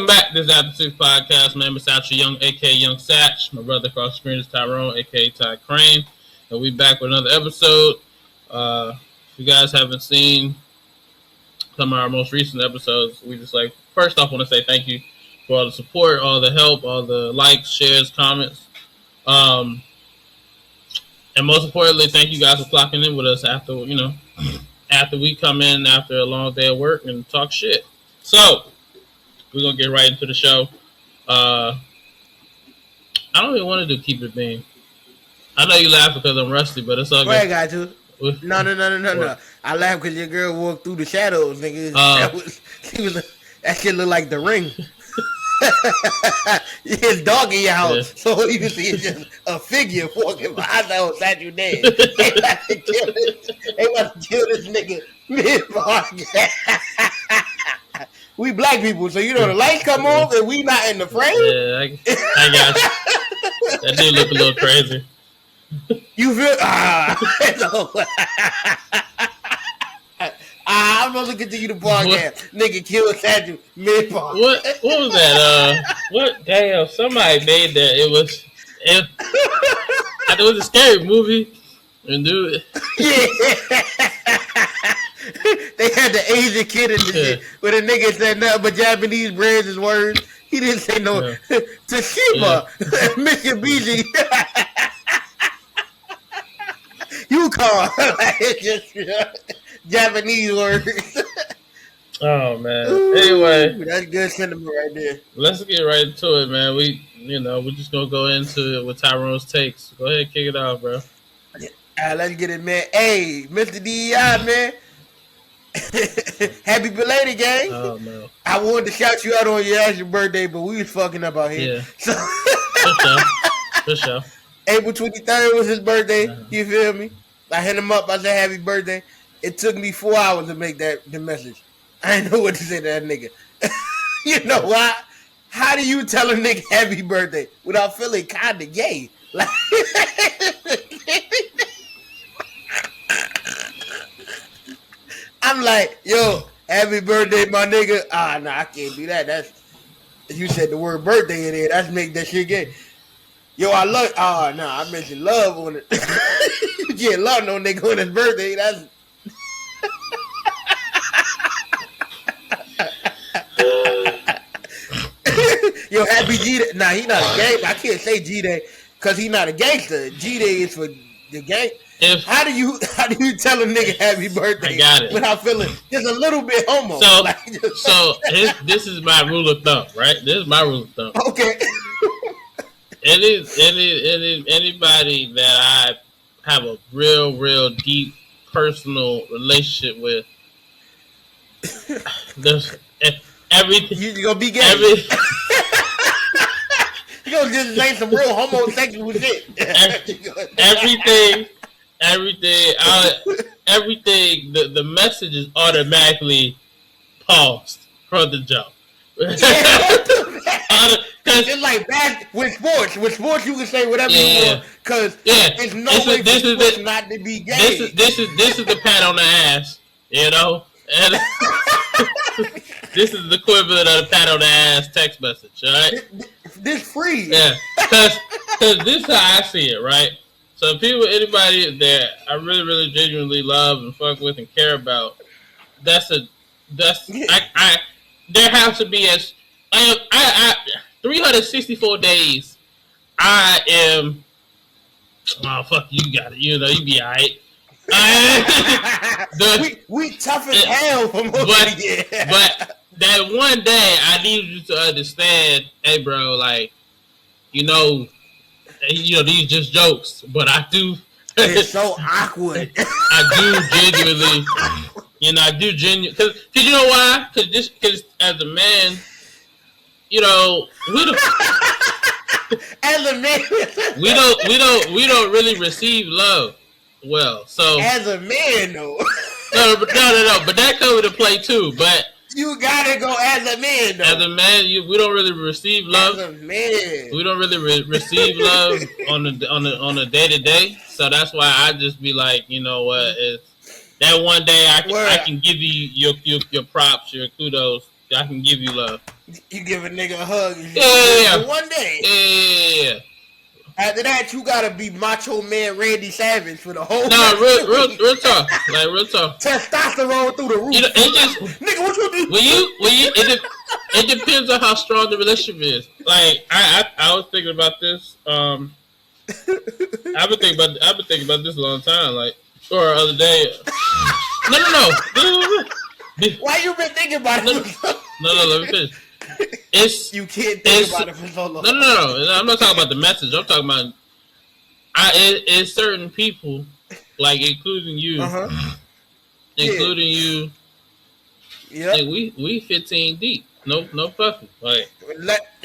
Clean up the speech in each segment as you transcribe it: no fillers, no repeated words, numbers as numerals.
Welcome back. This is Afterthe6th Podcast. My name is Satchel Young, aka Youngsatch. My brother across the screen is Tyrone, aka Ty Crane. And we back with another episode. If you guys haven't seen some of our most recent episodes, we just first off want to say thank you for all the support, all the help, all the likes, shares, comments. And most importantly, thank you guys for clocking in with us after we come in after a long day of work and talk shit. So we're gonna get right into the show. I don't even want to do Keep It Bean. I know you laugh because I'm rusty, but it's all good. I got to. No. I laugh because your girl walked through the shadows, nigga. That shit look like The Ring. His dog in your house, so you see it's just a figure walking by. I know that you dead. They about to kill this nigga mid-podcast. We black people, so the lights come on and we not in the frame. Yeah, I got you. That dude look a little crazy. You feel? I'm supposed to continue the podcast. Nigga killed Satchel mid-podcast. What was that? What? Damn, somebody made that. It was a scary movie. And dude. Yeah. They had the Asian kid in the shit where the nigga said nothing but Japanese brands is words. He didn't say no. Yeah. Toshiba, Mitsubishi. Yukon. It's just Japanese words. Oh man. Anyway, that's good sentiment right there. Let's get right into it, man. We're just gonna go into it with Tyrone's takes. Go ahead, kick it off, bro. Let's get it, man. Hey, Mr. DEI, man. Happy belated, gang. Oh no. I wanted to shout you out on your actual birthday, but we was fucking up out here. Yeah. So For sure. April 23rd was his birthday. Uh-huh. You feel me? I hit him up. I said happy birthday. It took me 4 hours to make the message. I didn't know what to say to that nigga. You know why? How do you tell a nigga happy birthday without feeling kind of gay? Like, I'm like, yo, happy birthday, my nigga. No, I can't do that. That's, you said the word birthday in there. That's make that shit gay. Yo, I love. I mentioned love on it. You can't love no nigga on his birthday. That's. Yo, happy G-Day. Nah, he not a gangster. I can't say G-Day because he not a gangster. G-Day is for the gang. How do you tell a nigga happy birthday? I got it. Without feeling just a little bit homo. This is my rule of thumb, right? This is my rule of thumb. Okay. Anybody that I have a real deep personal relationship with, there's everything. You gonna be gay? You gonna just say some real homosexual shit? Everything. The message is automatically paused from the jump. It's like bad with sports. With sports, you can say whatever you want because there's no way for sports not to be gay. This is the pat on the ass, you know. And this is the equivalent of the pat on the ass text message, all right? This free. Yeah, because this is how I see it, right? So anybody that I really genuinely love and fuck with and care about, there has to be 364 days. I am. Oh fuck, you got it. You be alright. We tough as hell for most but that one day I need you to understand, hey bro, like these just jokes, but I do. It's so awkward. I do genuinely, because you know why? Because as a man, we don't. As a man, we don't really receive love well. So as a man, though. No. But that comes into play too. But you gotta go as a man, though. As a man, we don't really receive love. As a man, we don't really receive love on a day to day. So that's why I just be like, you know what? It's that one day I can give you your props, your kudos. I can give you love. You give a nigga a hug. Yeah. One day. Yeah. After that, you gotta be Macho Man Randy Savage for the whole. No, real talk. Like real talk. Testosterone through the roof. You know, it just nigga, what you do? It depends on how strong the relationship is. Like I was thinking about this. I've been thinking about this a long time. Like or the other day. No. Why you been thinking about it? No. Let me finish. You can't think about it for so long. No. I'm not talking about the message. I'm talking about it's certain people, like including you, you. Yeah, like we 15 deep. No puffy. Like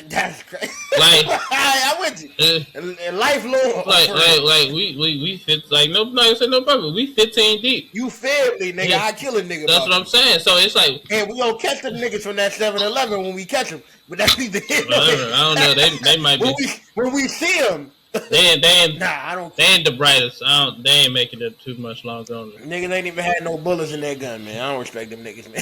that's crazy. Like I'm with you. And lifelong. Like we fit. Like no puffy. We 15 deep. You family, nigga. Yeah. I kill a nigga. That's what I'm saying. So it's like, and we gonna catch them niggas from that 7-Eleven when we catch them. But that's either hit. I don't know. They might be. When we see them. They ain't. Nah, I don't. They ain't the brightest. They ain't making it too much longer on them. Niggas ain't even had no bullets in that gun, man. I don't respect them niggas, man.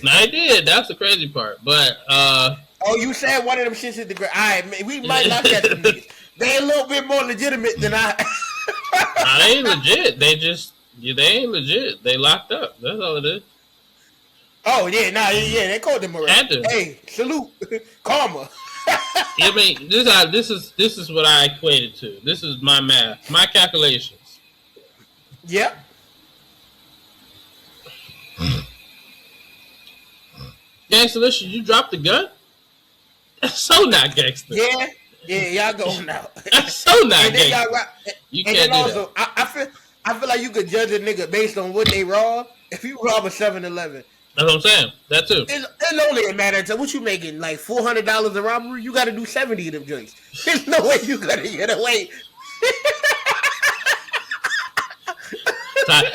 Nah, they did. That's the crazy part. But oh, you said one of them shits hit the ground. All right, man, we might not catch them niggas. They a little bit more legitimate than I. Nah, they ain't legit. They ain't legit. They locked up. That's all it is. Oh yeah, they called them around. Hey, salute, karma. I mean, this is what I equated to. This is my math, my calculations. Yep. Gangsta, listen, you dropped the gun? That's so not gangster. Yeah, y'all go now. That's so not gangster. You can't do also, that. I feel like you could judge a nigga based on what they rob. If you rob a 7-Eleven. That's what I'm saying. That too. It's only a matter of what you making, like $400 a robbery. You got to do 70 of them joints. There's no way you gonna get away.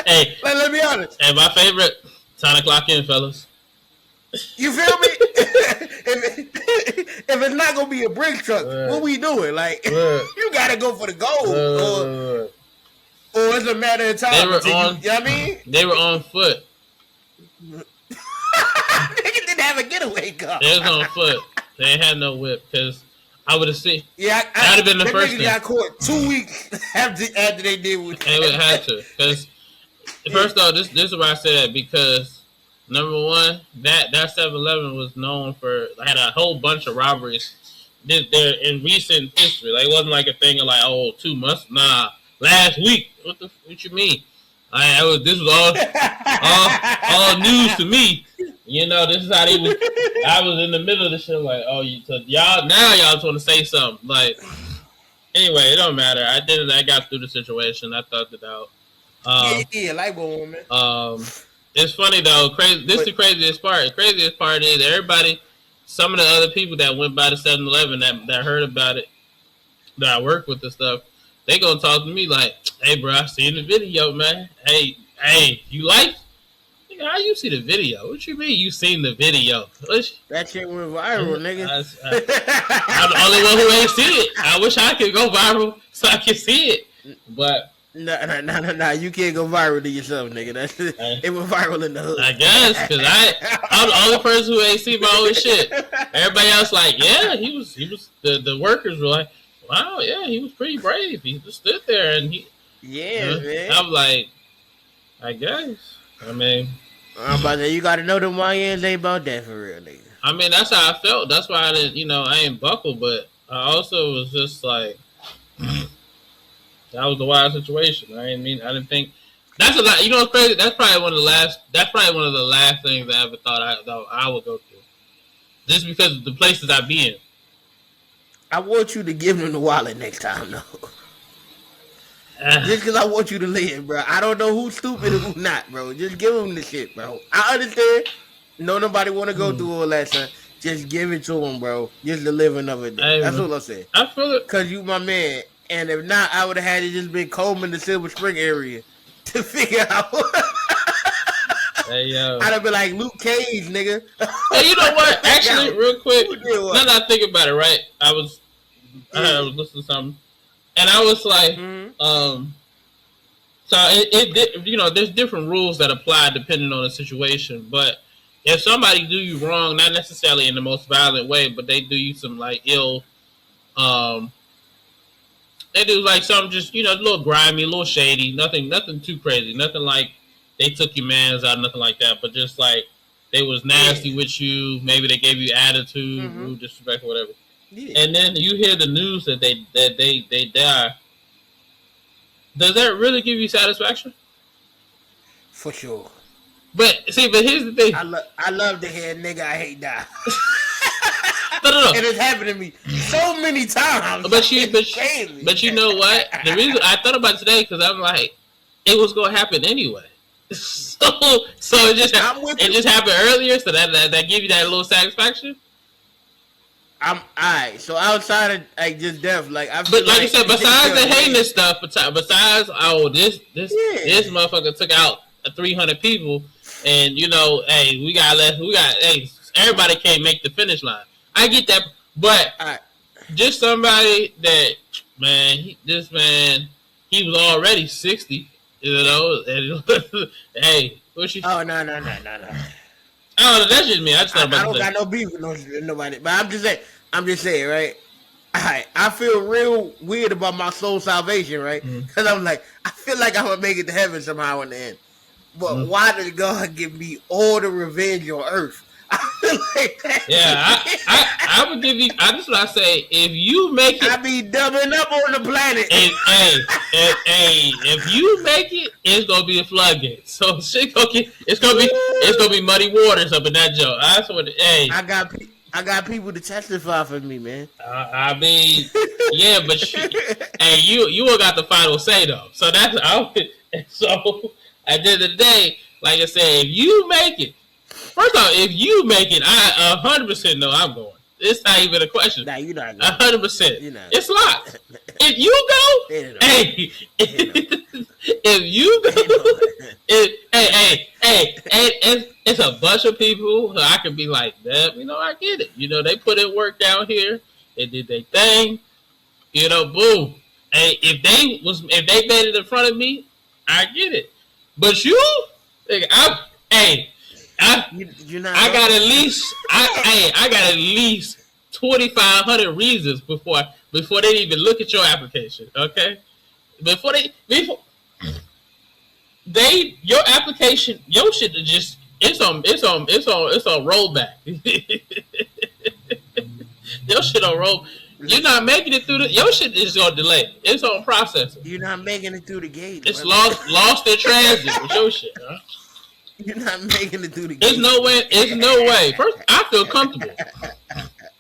Hey, let me be honest. Hey, my favorite, time to clock in, fellas. You feel me? if it's not gonna be a brick truck, what we doing? Like you gotta go for the gold, or it's a matter of time. They were you know what I mean? They were on foot. Niggas didn't have a getaway car. They was on foot. They ain't had no whip because I would have seen. Yeah, that'd have been the first thing. Got caught 2 weeks after they did what they would have to. Because first off, this is why I say that because number one, that 7-Eleven was known for had a whole bunch of robberies. There in recent history, like it wasn't like a thing of like 2 months. Nah, last week. What you mean? This was all news to me. You know, this is how they was. I was in the middle of the shit, like, y'all just want to say something. Like, anyway, it don't matter. I got through the situation. I thought it out. Light bulb, man. It's funny though. This is the craziest part. The craziest part is everybody. Some of the other people that went by the 7-Eleven that heard about it, that I work with and stuff. They gonna talk to me like, "Hey, bro, I seen the video, man. Hey, you like? How you see the video? What you mean you seen the video? That shit went viral, nigga. I'm the only one who ain't see it. I wish I could go viral so I can see it, but no. You can't go viral to yourself, nigga. It went viral in the hood. I guess because I'm the only person who ain't seen my own shit. Everybody else like, yeah, he was. The workers were like. Wow, yeah, he was pretty brave. He just stood there and man. I'm like, I guess. I mean, I'm about to say, you got to know the YNs ain't about that for real, nigga. I mean, that's how I felt. That's why I didn't, I ain't buckle, but I also was just like, that was a wild situation. I didn't think. That's a lot. You know what's crazy? That's probably one of the last things I ever thought I would go through. Just because of the places I be in. I want you to give them the wallet next time, though. Just because I want you to live, bro. I don't know who's stupid and who's not, bro. Just give them the shit, bro. I understand. No, nobody want to go through all that, son. Just give it to them, bro. Just the living of it. That's what I'm saying. I feel it. Because you my man. And if not, I would have had to just been combing the Silver Spring area to figure out. Hey, yo. I'd have been like Luke Cage, nigga. Hey, you know what? Actually, real quick. Now that I think about it, right? I was listening to something, and I was like, so it there's different rules that apply depending on the situation, but if somebody do you wrong, not necessarily in the most violent way, but they do you some like ill, they do like something just a little grimy, a little shady, nothing too crazy, nothing like they took your mans out, nothing like that, but just like they was nasty with you, maybe they gave you attitude, rude, disrespect, whatever. Yeah. And then you hear the news that they die. Does that really give you satisfaction? For sure. But here's the thing. I love to hear nigga I hate die. No. It has happened to me so many times. But you know what? The reason I thought about it today because I'm like, it was gonna happen anyway. So it just happened earlier. So that give you that little satisfaction. I'm alright. So outside of like just death, like I. But like I said, besides the heinous stuff, besides this motherfucker took out 300 people, and everybody can't make the finish line. I get that, but just somebody that he was already 60, and hey, what's she? Oh no. Oh, that's just me. I don't got no beef with nobody, but I'm just saying, right? I feel real weird about my soul salvation, right? Because I'm like, I feel like I'm gonna make it to heaven somehow in the end. But why did God give me all the revenge on earth? I feel like that. Yeah, I would give you. That's what I say. If you make it, I be doubling up on the planet. If you make it, it's gonna be a floodgate. So shit, it's gonna be muddy waters up in that joke. That's what. Hey, I got people to testify for me, man. I mean, yeah, but you all got the final say though. So that's so. At the end of the day, like I said, if you make it, first off, if you make it, I 100% know I'm going. It's not even a question. Nah, you're not going. 100%. It's locked. If you go, if you go, it's a bunch of people who I can be like, damn, I get it. They put in work down here. They did their thing. Boom. Hey, if they made it in front of me, I get it. But you, I got at least 2,500 reasons before they even look at your application. Okay, your application, your shit is just it's on rollback. Your shit on roll. You're not making it through your shit is gonna delay. It's on processing. You're not making it through the gate. It's lost in transit with your shit, huh? You're not making it through the gate. There's no way. First, I feel comfortable.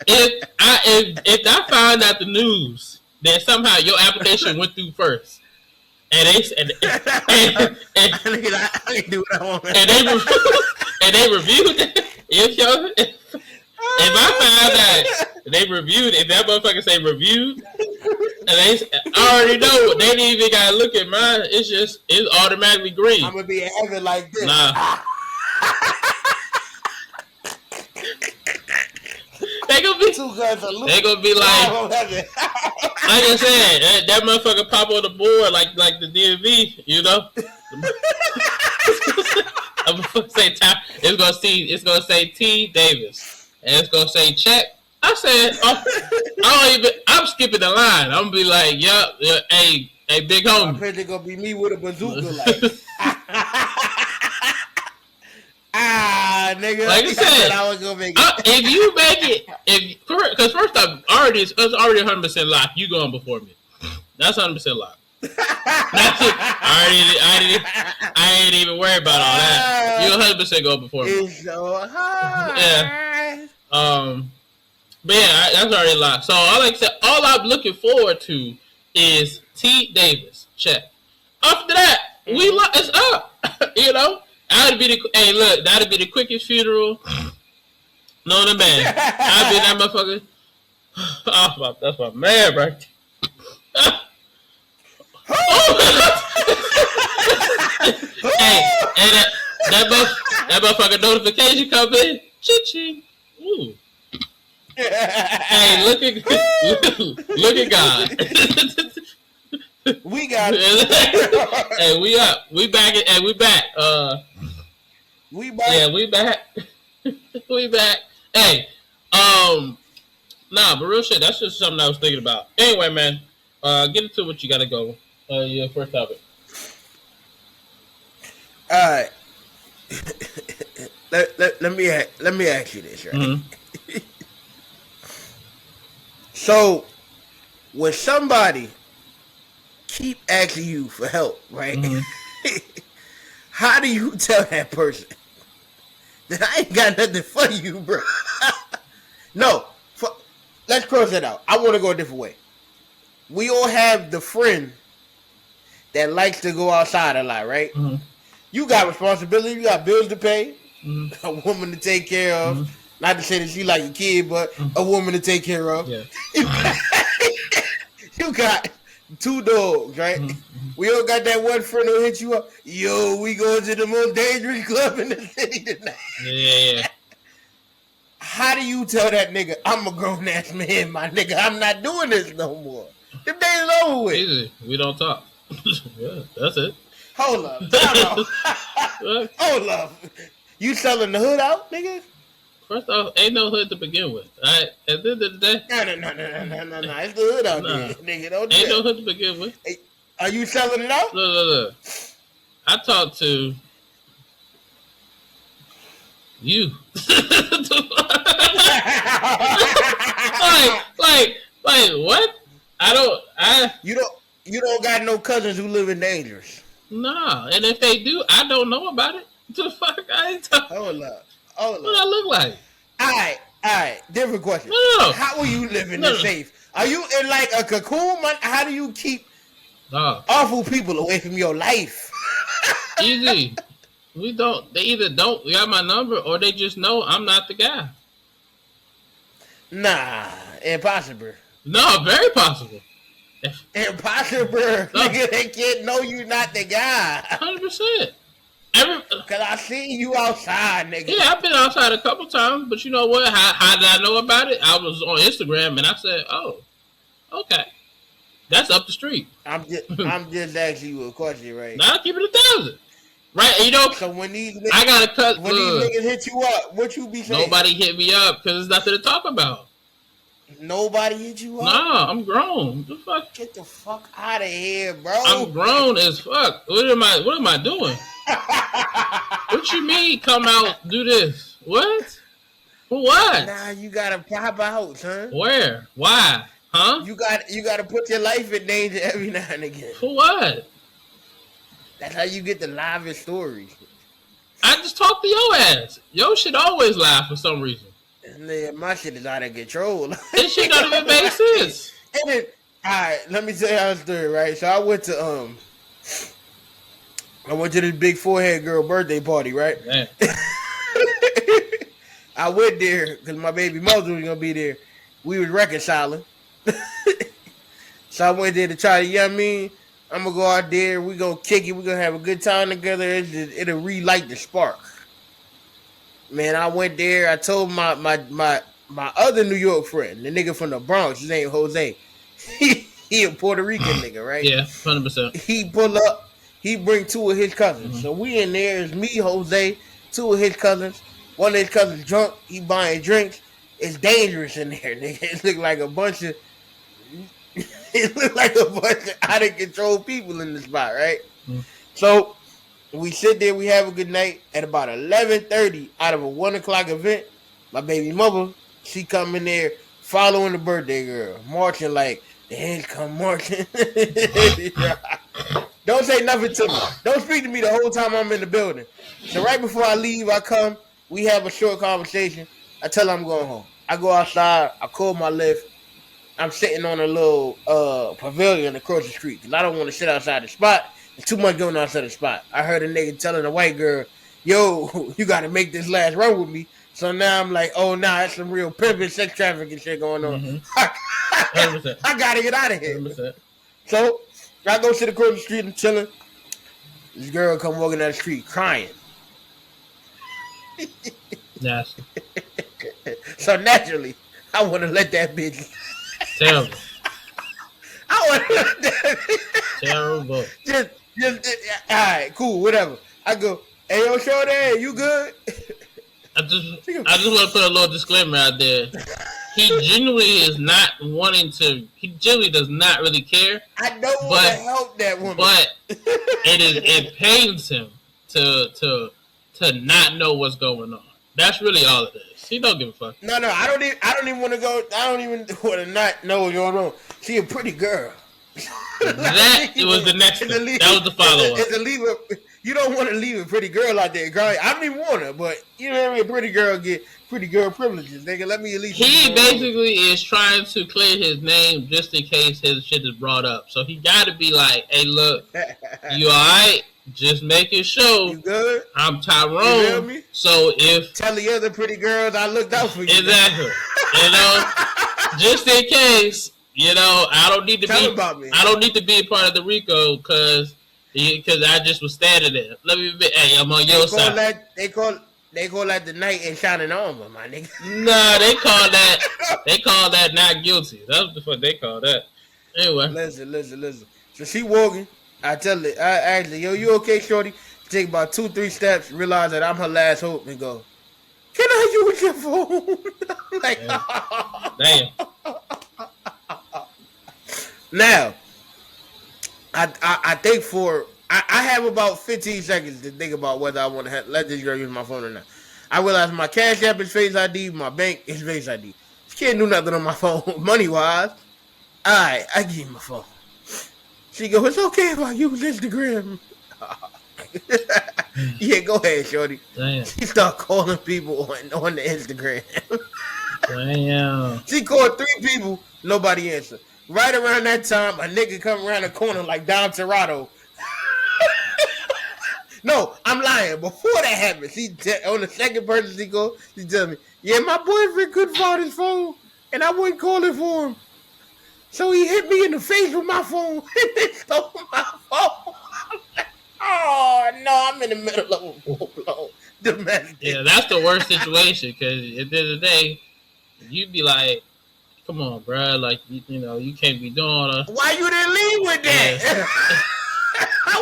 If I find out the news that somehow your application went through first, and they do what I want, and they reviewed it, if I found out they reviewed, if that motherfucker say reviewed, and I already know they didn't even gotta look at mine. It's automatically green. I'm gonna be in heaven like this. Nah. They gonna be like I said, that motherfucker pop on the board like the DMV, I'm gonna say it's gonna say T Davis. And it's gonna say check. I said, I'm skipping the line. I'm gonna be like, yup, hey, big homie. I'm pretty gonna be me with a bazooka, like. Nigga. Like I said, I was gonna make it. If you make it, because first off, it's already 100% locked. You going before me. That's 100% locked. I ain't even worried about all that. You 100% go before me. It's so hard. Yeah. But yeah, that's already locked. So all I'm looking forward to is T Davis. Check. After that, it's up. That'd be the quickest funeral. No, the man. I'd be that motherfucker. Oh, that's my man, right? Hey, and that motherfucker notification come in. Ching. Ooh. Hey, look at God. We got it. Hey, we up. We back. We back. We back. Yeah, we back. We back. Hey, nah, but real shit. That's just something I was thinking about. Anyway, man, get into what you gotta go. Your first topic. All right. let me ask you this, right? Mm-hmm. So, when somebody keep asking you for help, right? Mm-hmm. How do you tell that person that I ain't got nothing for you, bro? No, let's cross that out. I want to go a different way. We all have the friend that likes to go outside a lot, right? Mm-hmm. You got responsibility. You got bills to pay. Mm-hmm. A woman to take care of. Mm-hmm. Not to say that she like a kid, but a woman to take care of. Yeah. You got 2 dogs, right? Mm-hmm. We all got that one friend who'll hit you up. Yo, we going to the most dangerous club in the city tonight. Yeah. How do you tell that nigga, I'm a grown ass man, my nigga, I'm not doing this no more? Them days over with. Easy. We don't talk. Yeah, that's it. Hold up. Hold up. You selling the hood out, nigga? First off, ain't no hood to begin with. All right? At the end of the day. No. It's the hood out there, nigga. Don't do ain't that. No hood to begin with. Hey, are you selling it out? Look. I talked to you. like what? You don't got no cousins who live in dangerous. Nah, and if they do, I don't know about it. The fuck I ain't talking. Hold up. What I look like? All right. Different question. No. How will you live in the safe? Are you in like a cocoon? How do you keep awful people away from your life? Easy. We don't. They either don't got my number or they just know I'm not the guy. Nah, impossible. No, very possible. Impossible. No. Nigga, they can't know you not the guy. 100%. Cause I see you outside, nigga. Yeah, I've been outside a couple times, but you know what? How did I know about it? I was on Instagram and I said, "Oh, okay, that's up the street." I'm just asking you a question, right? Now keep it 1,000, right? You know. So when these niggas, I gotta cut. When these niggas hit you up, what you be saying? Nobody hit me up because there's nothing to talk about. Nobody hit you up? Nah, I'm grown. The fuck? Get the fuck out of here, bro. I'm grown as fuck. What am I doing? What you mean come out, do this? What? For what? Nah, you gotta pop out, son. Where? Why? Huh? You gotta put your life in danger every now and again. For what? That's how you get the livest stories. I just talk to your ass. Your shit always lie for some reason. Man, my shit is out of control. This shit don't even make sense. Alright, let me tell you how it's doing, right? So I went to this big forehead girl birthday party, right? I went there because my baby mother was gonna be there. We was reconciling. So I went there to try to, you know what I mean? I'm gonna go out there, we gonna kick it, we gonna have a good time together. It'll relight the spark. Man, I went there. I told my other New York friend, the nigga from the Bronx, his name Jose. He a Puerto Rican nigga, right? Yeah, 100%. He pull up. He bring 2 of his cousins. Mm-hmm. So we in there. It's me, Jose, 2 of his cousins. One of his cousins drunk. He buying drinks. It's dangerous in there, nigga. It look like a bunch of out of control people in the spot, right? Mm-hmm. So we sit there, we have a good night. At about 11:30, out of a 1 o'clock event, my baby mother, she come in there following the birthday girl, marching like the hands come marching. Don't say nothing to me. Don't speak to me the whole time I'm in the building. So right before I leave, I come, we have a short conversation. I tell her I'm going home. I go outside, I call my lift. I'm sitting on a little pavilion across the street because I don't want to sit outside the spot. There's too much going on outside the spot. I heard a nigga telling a white girl, yo, you got to make this last run with me. So now I'm like, oh, nah, that's some real pimping, sex trafficking shit going on. Mm-hmm. I got to get out of here. 100%. So I go sit across the street and chilling. This girl come walking down the street crying. Nasty. So naturally, I want to let that bitch. Terrible. I want to let that bitch. Terrible. Just, all right, cool, whatever. I go, hey, yo, shorty, you good? I just want to put a little disclaimer out there. He genuinely is not wanting to. He genuinely does not really care. I don't want to help that woman, but it pains him to not know what's going on. That's really all it is. He don't give a fuck. No, I don't even want to go. I don't even want to not know what's going on. She a pretty girl. That was the next thing. That was the follow up. You don't want to leave a pretty girl out there, girl. I don't even want her, but you know what I mean. Pretty girl get pretty girl privileges. They can let me at least. He basically is trying to clear his name just in case his shit is brought up. So he got to be like, "Hey, look, you all right? Just making sure. You good? I'm Tyrone. You feel me? So if tell the other pretty girls I looked out for you. Exactly. Just in case. I don't need to I don't need to be a part of the RICO because I just was standing there. Let me be. Hey, I'm on your side. They call that the knight in shining armor, my nigga. Nah, they call that not guilty. That's what the fuck they call that. Anyway, listen. So she walking. I ask her, yo, you okay, shorty? She take about 2-3 steps, realize that I'm her last hope, and go, can I use your phone? Like, damn. Now, I think I have about 15 seconds to think about whether I want to let this girl use my phone or not. I realize my Cash App is Face ID, my bank is Face ID. She can't do nothing on my phone, money-wise. All right, I give you my phone. She goes, it's okay if I use Instagram. Yeah, go ahead, shorty. Damn. She start calling people on the Instagram. Damn. She called 3 people, nobody answered. Right around that time, a nigga come around the corner like Don Toronto. No, I'm lying. Before that happened, on the second person she called, she tell me, yeah, my boyfriend couldn't find his phone, and I wouldn't call it for him. So he hit me in the face with my phone, and they stole my phone. Oh, no, I'm in the middle of a full-blown domestic. Yeah, that's the worst situation, because at the end of the day, you'd be like, come on, bro. Like, you can't be doing all that. Why you didn't leave with that? Yeah. I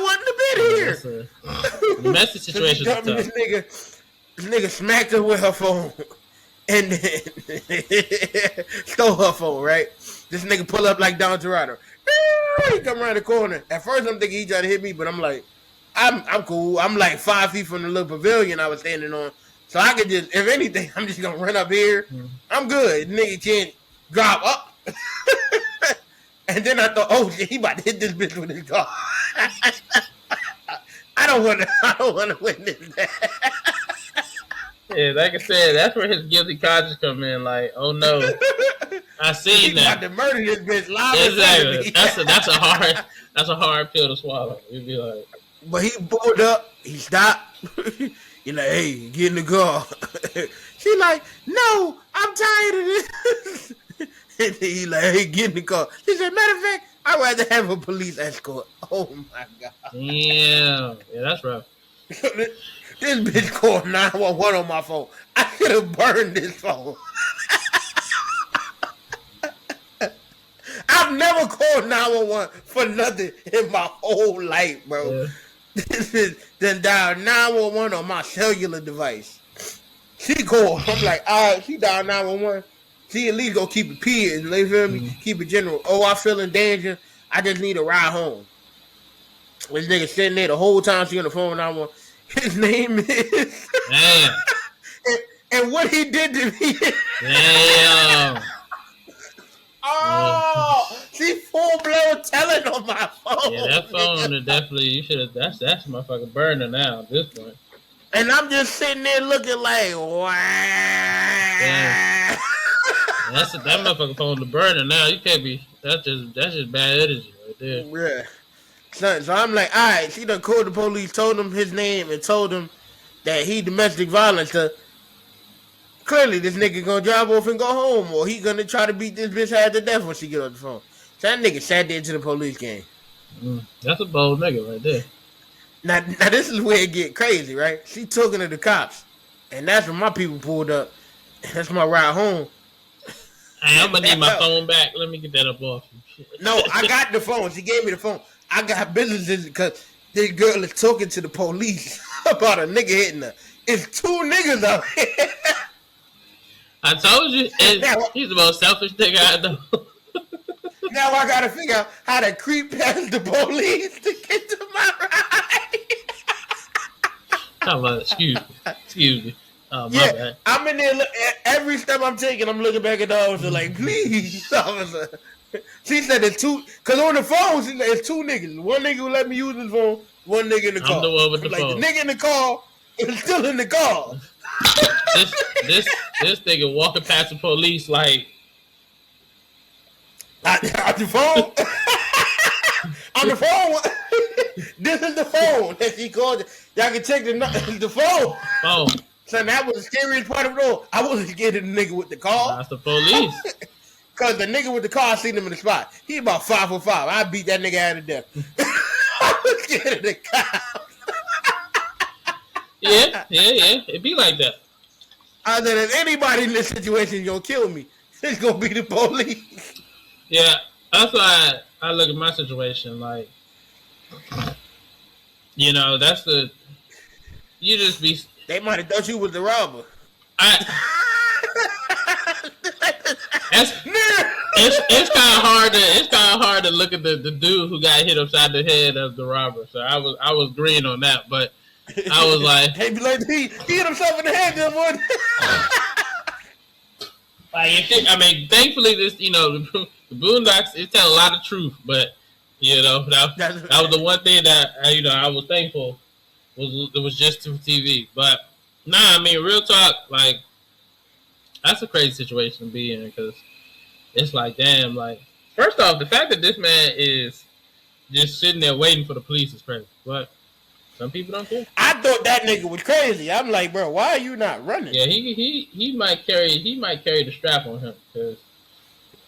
wouldn't have been here. The message situation is tough. This nigga smacked her with her phone and then stole her phone, right? This nigga pull up like Don Toronto. He come around the corner. At first, I'm thinking he tried to hit me, but I'm like, I'm cool. I'm like 5 feet from the little pavilion I was standing on. So I could just, if anything, I'm just going to run up here. I'm good. Nigga can't drop up. And then I thought, oh, shit, he about to hit this bitch with his car. I don't want to witness that. Yeah, like I said, that's where his guilty conscience come in. Like, oh no, I seen that. He about to murder this bitch live. Exactly. That's a hard pill to swallow. You'd be like, but he pulled up. He stopped. He like, hey, get in the car. She like, no, I'm tired of this. And he like, hey, get in the car. She said, matter of fact, I'd rather have a police escort. Oh my god. Damn. Yeah, that's rough. This bitch called 911 on my phone. I could have burned this phone. I've never called 911 for nothing in my whole life, bro. Yeah. This is then dial 911 on my cellular device. She called. I'm like, all right, she dialed 911. She at least go keep it peers, you feel me? Keep it general. Oh, I feel in danger. I just need a ride home. This nigga sitting there the whole time she on the phone. His name is. Damn. and what he did to me. Damn. Oh, she full blown telling on my phone. Yeah, that phone is definitely, you should have, that's motherfucking burner now at this point. And I'm just sitting there looking like, wow. Damn. That motherfucking phone the burner now. You can't be, that's just bad energy right there. Yeah. So I'm like, all right, she done called the police, told him his name, and told him that he domestic violence. Clearly, this nigga gonna drive off and go home, or he gonna try to beat this bitch half to death when she get on the phone. So that nigga sat there to the police game. That's a bold nigga right there. Now this is where it get crazy, right? She talking to the cops, and that's when my people pulled up. That's my ride home. Hey, I'm gonna need my phone back. Let me get that up off. No, I got the phone. She gave me the phone. I got business because this girl is talking to the police about a nigga hitting her. It's two niggas out here. I told you, he's the most selfish nigga I know. Now I gotta figure out how to creep past the police to get to my ride. Talk about, excuse me. Oh, my bad. I'm in there. Every step I'm taking, I'm looking back at the officer like, please, officer. She said it's two, because on the phone, she said it's two niggas. One nigga will let me use his phone, one nigga in the car. I'm the one with the phone. The nigga in the car is still in the car. This nigga walking past the police like... Out the phone? On the phone? This is the phone that she called. Y'all can check the phone. Phone. So that was the scariest part of it all. I wasn't scared of the nigga with the car. That's the police. Because the nigga with the car, I seen him in the spot. He about 5'5". I beat that nigga out of death. I was scared of the cops. Yeah. It be like that. I said, if anybody in this situation gonna kill me, it's gonna be the police. Yeah, that's why I look at my situation like, you know, you just be... They might have thought you was the robber. It's kind of hard to look at the dude who got hit upside the head of the robber. So I was green on that, but I was like, he hit himself in the head, that one. Thankfully this, you know, the Boondocks, it tell a lot of truth, but you know that was the one thing that I was thankful it was just to TV. But nah, I mean, real talk, like that's a crazy situation to be in because it's like, damn, like first off, the fact that this man is just sitting there waiting for the police is crazy. But some people don't care. I thought that nigga was crazy. I'm like, bro, why are you not running? Yeah, he might carry the strap on him because.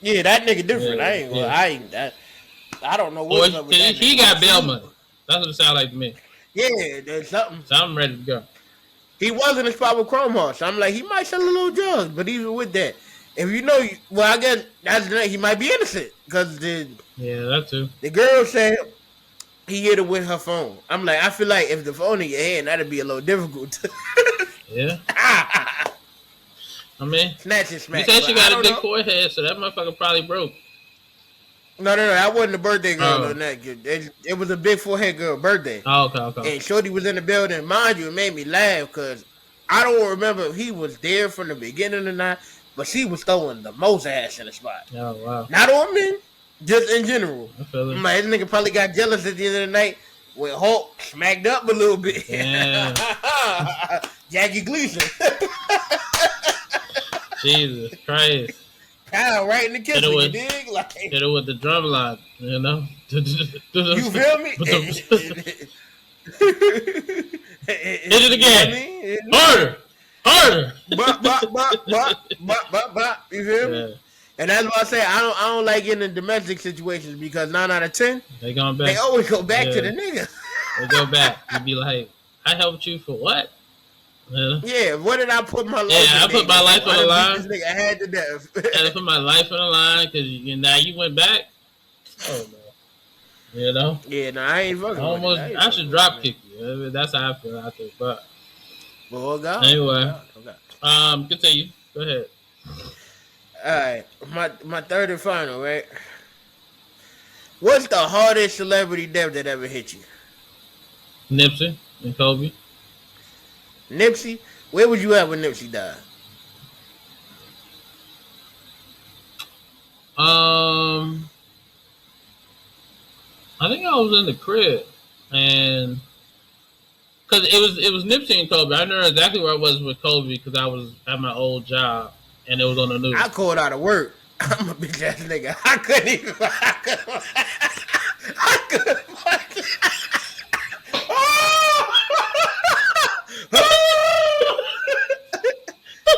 Yeah, that nigga different. Yeah. I don't know what's up with that. He got bail money. That's what it sounds like to me. Yeah, there's something. So I'm ready to go. He was in the spot with Chrome Horse. I'm like, he might sell a little drugs, but even with that, if you know, I guess he might be innocent because that too. The girl said he hit her with her phone. I'm like, I feel like if the phone in your hand, that'd be a little difficult. Yeah. I mean, snatch and smack. You said she got a big forehead, so that motherfucker probably broke. No, that wasn't a birthday girl on that. It was a big forehead girl birthday. Oh, okay. And Shorty was in the building. Mind you, it made me laugh because I don't remember if he was there from the beginning or not, but she was throwing the most ass in the spot. Oh, wow. Not on men, just in general. I feel it. This nigga probably got jealous at the end of the night when Hulk smacked up a little bit. Yeah. Jackie Gleason. Jesus Christ. Pow, right in the kitchen, you dig? Like, hit it with the drum line, you know? You feel me? Hit it again. Harder. Bop. You feel me? And that's why I say I don't like getting in domestic situations because 9 out of 10, they always go back to the nigga. They go back. You be like, I helped you for what? Yeah, what did I put my life in? I put my life on the line. This nigga had to death. I put my life on the line because now you went back. Oh, no. You know? Yeah, no, I ain't fucking with it. I should drop kick you. That's how I feel out there. But anyway, continue. Go ahead. All right, my third and final, right? What's the hardest celebrity death that ever hit you? Nipsey and Kobe. Nipsey? Where would you at when Nipsey died? I think I was in the crib, and because it was Nipsey and Kobe. I know exactly where I was with Kobe because I was at my old job, and it was on the news. I called out of work. I'm a bitch ass nigga. I couldn't.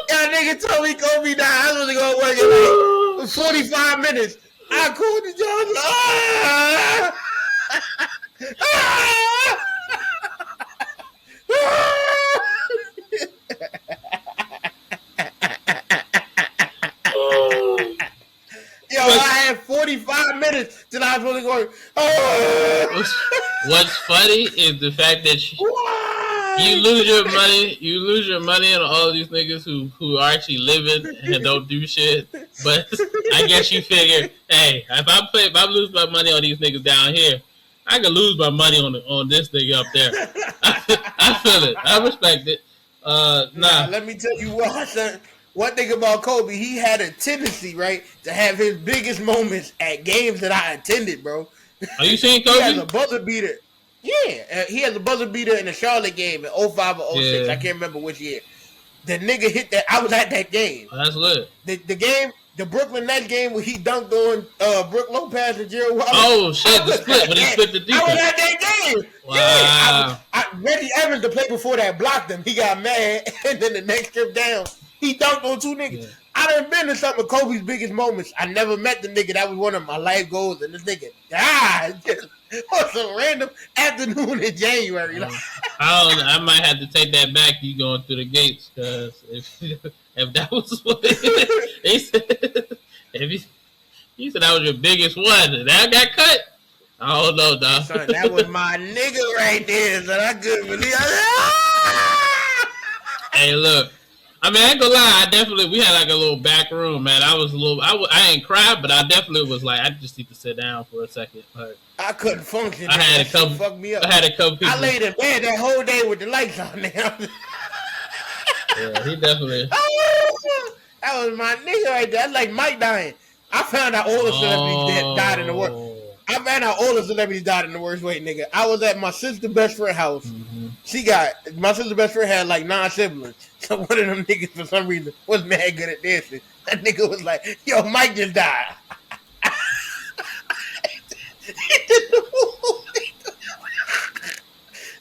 That nigga told me Kobe died. I was going to work in like 45 minutes. I called the job. Yo, I had 45 minutes till I was really going. What's funny is the fact that You lose your money. You lose your money on all these niggas who are actually living and don't do shit. But I guess you figure, hey, if I lose my money on these niggas down here, I can lose my money on this nigga up there. I feel it. I respect it. Nah. Let me tell you what, son. One thing about Kobe, he had a tendency, right, to have his biggest moments at games that I attended, bro. Are you seeing Kobe? He has a buzzer beater. Yeah, he has a buzzer beater in the Charlotte game in 05 or 06. I can't remember which year. The nigga hit that. I was at that game. Oh, that's lit. The game, the Brooklyn Nets game where he dunked on Brook Lopez and Gerald Wallace. Oh shit, the split when he split the defense. I was at that game. Wow. Yeah, Reggie Evans, the play before that, blocked him. He got mad, and then the next trip down, he dunked on two niggas. Yeah. I done been to some of Kobe's biggest moments. I never met the nigga. That was one of my life goals, and this nigga died just on some random afternoon in January. I might have to take that back. You going through the gates, because if that was what they said, if you said that was your biggest one, and that got cut. I don't know, dog. Son, that was my nigga right there, son. I couldn't believe it. Hey, look. I mean, I ain't gonna lie. We had like a little back room, man. I ain't cried, but I definitely was like, I just need to sit down for a second. Like, I couldn't function. I had a couple. Fuck me up. I had a couple people. I laid in bed that whole day with the lights on there. Yeah, he definitely. That was my nigga right there. That's like Mike dying. I found out all the celebrities that died in the worst. I found out all the celebrities died in the worst way, nigga. I was at my sister's best friend's house. Mm-hmm. My sister's best friend had like 9 siblings. So one of them niggas, for some reason, was mad good at dancing. That nigga was like, yo, Mike just died.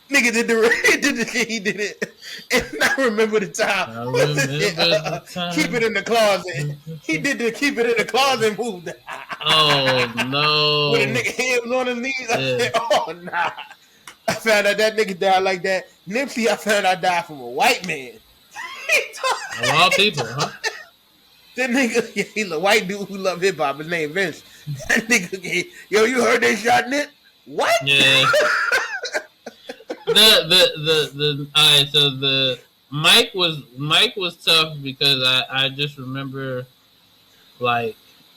Nigga did the shit he did it. And I remember the time. Keep it in the closet. He did the keep it in the closet move. Oh, no. When the nigga head was on his knees, I said, oh, nah. I found out that nigga died like that. Nipsey, I found out died from a white man. A lot of people, huh? That nigga, he's a white dude who love hip hop. His name Vince. That nigga, yo, you heard they shot Nip? What? Yeah. Alright, so the Mike was tough because I just remember like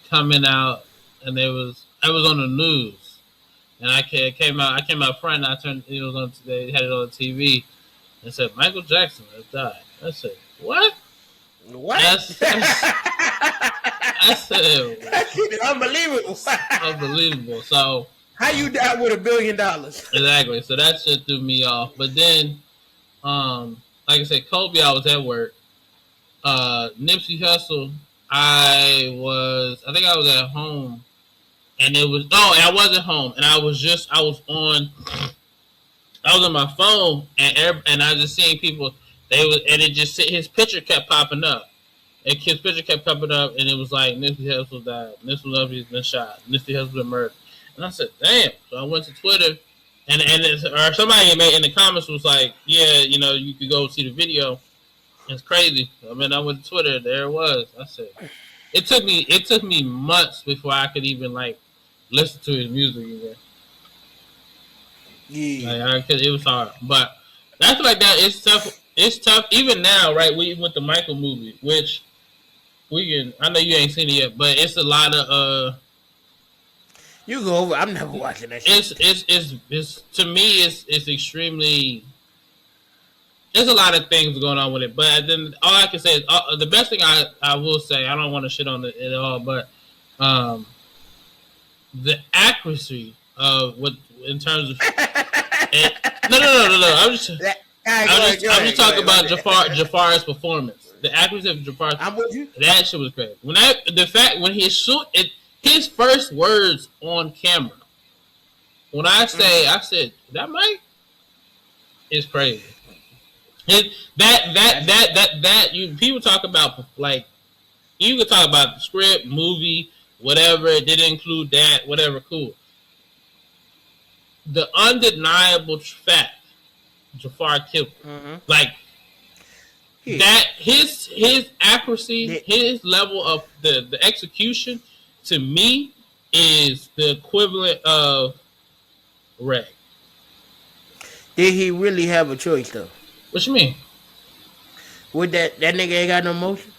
coming out and I was on the news and I came out front and I turned they had it on the TV and said Michael Jackson has died. I said, what? I said that's unbelievable. Unbelievable. So how you die with $1 billion? Exactly. So that shit threw me off. But then, like I said, Kobe, I was at work. Nipsey Hussle, I think I was at home, and I was at home, and I was on my phone, and I was just seeing people. His picture kept popping up. And his picture kept popping up, and it was like Nipsey Hussle died. Nipsey Hussle's been shot. Nipsey Hussle's been murdered. And I said, damn. So I went to Twitter, or somebody in the comments was like, yeah, you could go see the video. It's crazy. I mean, I went to Twitter, there it was. I said, it took me months before I could even like listen to his music again. Yeah. It was hard, but that's like that. It's tough. It's tough even now, right? We with the Michael movie, which I know you ain't seen it yet, but it's a lot of. You go over. I'm never watching that shit. It's to me it's extremely. There's a lot of things going on with it, but then all I can say is the best thing I will say. I don't want to shit on it at all, but the accuracy of what in terms of no. I'm just talking about Jafar's performance. The accuracy of Jafar's. I'm with you. That shit was crazy. When he shoot it. His first words on camera. When I said that Mike is crazy. People talk about like you could talk about the script, movie, whatever. It didn't include that, whatever. Cool. The undeniable fact, Jafar killed him. Mm-hmm. Like that. His accuracy, his level of the execution. To me, is the equivalent of Ray. Did he really have a choice, though? What you mean? With that nigga ain't got no motion.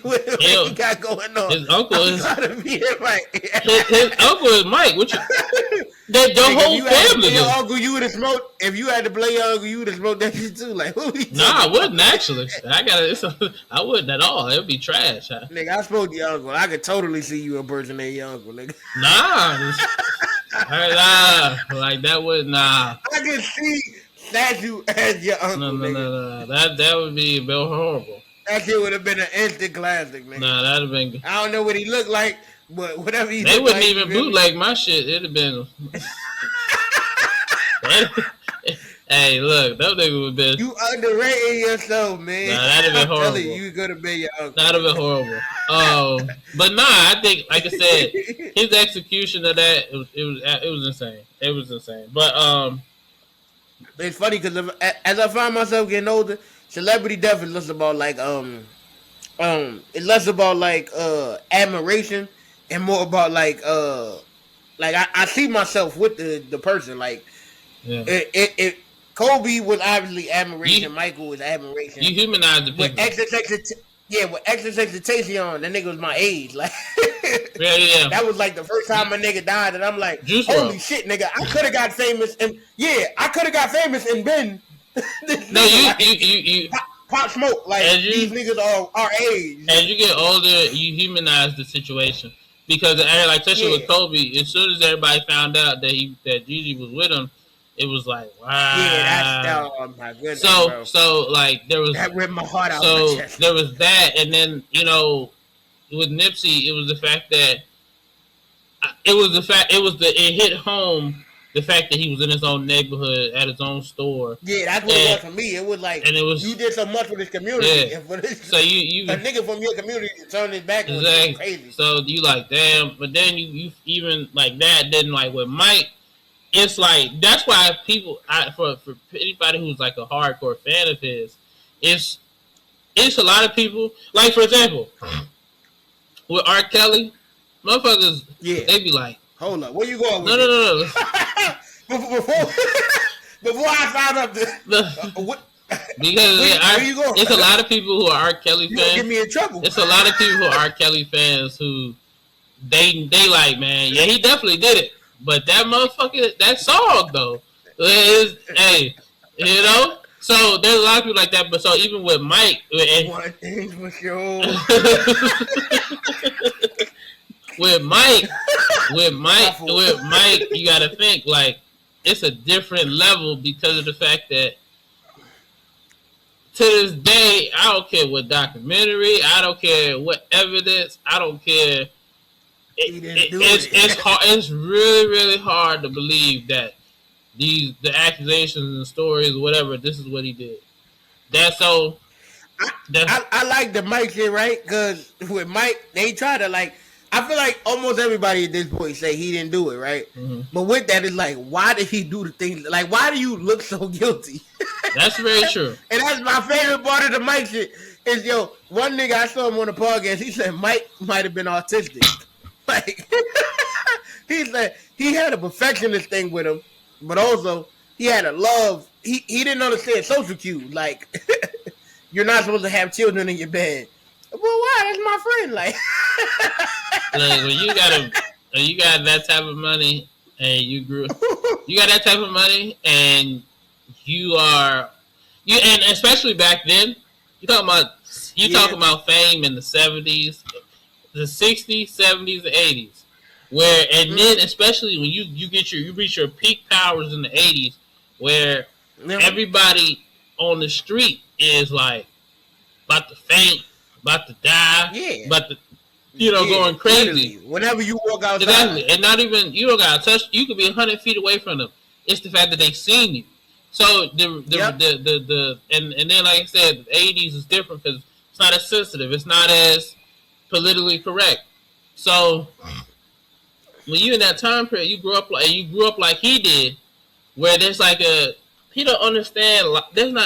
What he got going on? His uncle I'm is trying to be him, right? his uncle is Mike. What you? The whole family. Your uncle, you would have smoked. If you had to play your uncle, you would have smoked that shit too. Like, who? Nah, I wouldn't actually. I wouldn't at all. It'd be trash. Huh? Nigga, I smoked your uncle. I could totally see you impersonating your uncle, nigga. Nah, like that would nah. I can see statue as your uncle. No. That would be horrible. That shit would have been an instant classic, nigga. Nah, that'd have been. I don't know what he looked like, but whatever he. They wouldn't like, even bootleg my shit. It'd have been. Hey, look, that nigga would have been. You underrating yourself, man. Nah, that'd have been horrible. You could have been your uncle. That'd have been horrible. But nah, I think, like I said, his execution of that it was insane. It was insane. But it's funny because as I find myself getting older, celebrity death is less about like it's less about like admiration and more about like I see myself with the person. Like it Kobe was obviously admiration. Michael was admiration. You humanize the people. With XXXTentacion, that nigga was my age. Like, yeah. That was like the first time a nigga died, and I'm like, holy shit, nigga! I could have got famous, and been. No, you pop smoke. Like these niggas are our age. As you get older, you humanize the situation because, like, especially with Kobe, as soon as everybody found out that Gigi was with him. It was like, wow. Yeah, oh my goodness. So like there was that ripped my heart out. So there was that, and then with Nipsey, it was the fact that it hit home the fact that he was in his own neighborhood at his own store. Yeah, that's what it was for me. It was like, and it was you did so much for this community, and for this, so you a nigga from your community turned his back on you, crazy. So you like damn, but then you even like that. Then like with Mike. It's like that's why for anybody who's like a hardcore fan of his, it's a lot of people. Like for example, with R. Kelly, motherfuckers, they be like, "Hold up, where you going?" With no. Before I found out what. Because where you going? It's a lot of people who are R. Kelly fans. Get me in trouble. It's a lot of people who are R. Kelly fans who they like, man, yeah, he definitely did it. But that motherfucker, that song though, is So there's a lot of people like that. But so even with Mike, one thing for sure. with Mike, you gotta think like it's a different level because of the fact that to this day, I don't care what documentary, I don't care what evidence, I don't care. It's hard. It's really, really hard to believe that the accusations and stories, whatever. This is what he did. I like the Mike shit, right? Because with Mike, they try to like. I feel like almost everybody at this point say he didn't do it, right? Mm-hmm. But with that, it's like, why did he do the things? Like, why do you look so guilty? That's very true. And that's my favorite part of the Mike shit. Is one nigga I saw him on the podcast. He said Mike might have been autistic. Like he's like he had a perfectionist thing with him, but also he had a love. He didn't understand social cues. Like you're not supposed to have children in your bed. Well, why? That's my friend. Like when you got that type of money and you got that type of money and and especially back then, you talking about fame in the 70s. The 60s, 70s, and 80s, then especially when you reach your peak powers in the 80s, where everybody on the street is like about to faint, about to die, about to going crazy. Literally. Whenever you walk outside, exactly, and not even you don't gotta touch. You could be 100 feet away from them. It's the fact that they seen you. So and then like I said, the 80s is different because it's not as sensitive. It's not as politically correct. So when you in that time period, you grew up like he did, where there's like he don't understand.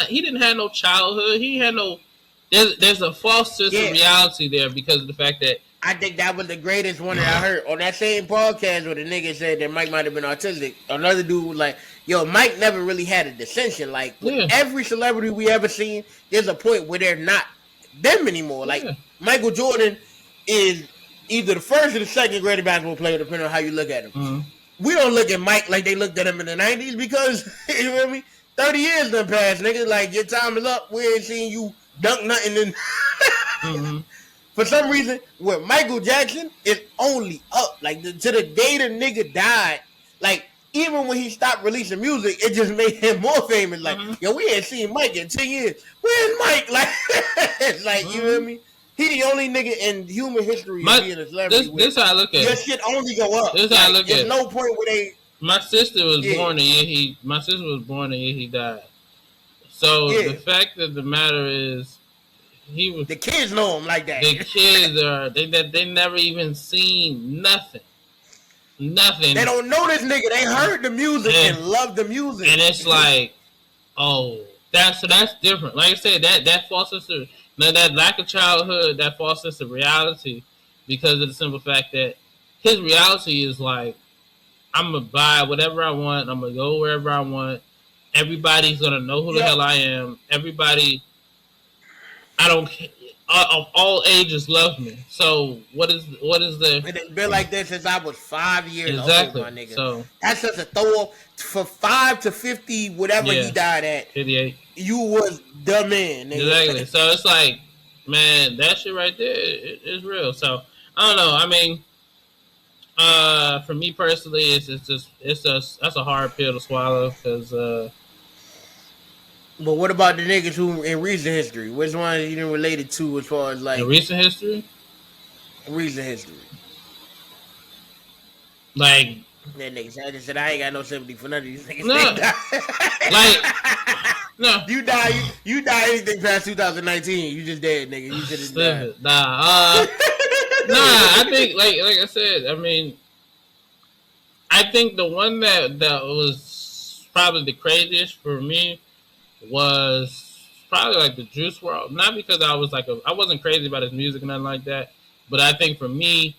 He didn't have no childhood. He had no. There's a false sense of reality there because of the fact that I think that was the greatest one that I heard on that same podcast where the nigga said that Mike might have been autistic. Another dude was like, yo, Mike never really had a dissension. Like with every celebrity we ever seen, there's a point where they're not them anymore. Like Michael Jordan is either the first or the second greatest basketball player, depending on how you look at him. Mm-hmm. We don't look at Mike like they looked at him in the 90s because, you know what I mean? 30 years done passed, nigga. Like, your time is up. We ain't seen you dunk nothing. Mm-hmm. For some reason, with Michael Jackson, it's only up. Like, to the day the nigga died, like, even when he stopped releasing music, it just made him more famous. Like, yo, we ain't seen Mike in 10 years. Where's Mike? Like, it's like, you know what I mean? He the only nigga in human history being a celebrity. This how I look at it. Your shit only go up. This how I look at it. There's no point where they... My sister was born the year he died. So the fact of the matter is, he was... The kids know him like that. The kids are... They never even seen nothing. Nothing. They don't know this nigga. They heard the music and love the music. And it's like, oh, that's different. Like I said, that false sense of... Now, that lack of childhood, that false sense of reality, because of the simple fact that his reality is like, I'm going to buy whatever I want. I'm going to go wherever I want. Everybody's going to know who the hell I am. Everybody, I don't care. Of all ages love me. So what is the... It's been like this since I was 5 years old, my nigga. So, that's just a throw up for 5 to 50, whatever he died at. 58. You was the man, nigga. Exactly. So it's like, man, that shit right there is real. So I don't know. I mean, for me personally, that's a hard pill to swallow because. But what about the niggas who in recent history? Which one you didn't relate it to as far as like in recent history? Recent history. Like that nigga said I ain't got no sympathy for none of these niggas. No. Like no. You die anything past 2019, you just dead, nigga. You should have died. Nah. I think like I said, I mean, I think the one that was probably the craziest for me was probably like the Juice WRLD. Not because I wasn't crazy about his music or nothing like that, but I think for me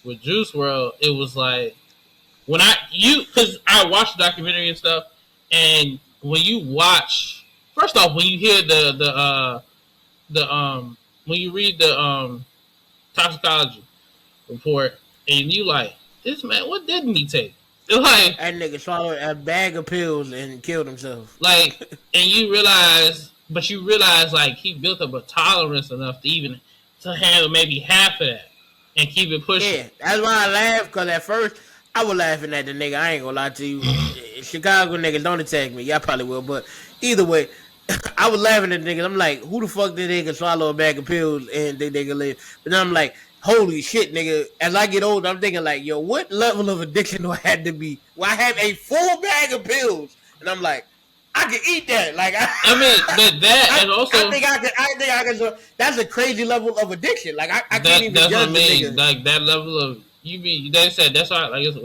with Juice WRLD, it was like because I watched the documentary and stuff, and when you watch, first off, when you hear when you read the toxicology report, and you like, this man, what didn't he take? Like, that nigga swallowed a bag of pills and killed himself. Like, and you realize like he built up a tolerance enough to handle maybe half of that and keep it pushing. Yeah, that's why I laughed, because at first I was laughing at the nigga. I ain't gonna lie to you. Chicago niggas, don't attack me. Y'all probably will, but either way, I was laughing at the niggas. I'm like, who the fuck did nigga swallow a bag of pills and they can live? But then I'm like, holy shit, nigga. As I get older, I'm thinking like, yo, what level of addiction do I have to be? Well, I have a full bag of pills, and I'm like, I can eat that. Like, I mean, but that and also, I think I can. That's a crazy level of addiction. Like, I can't even that's judge what I mean. Like that level of they said that's why like it's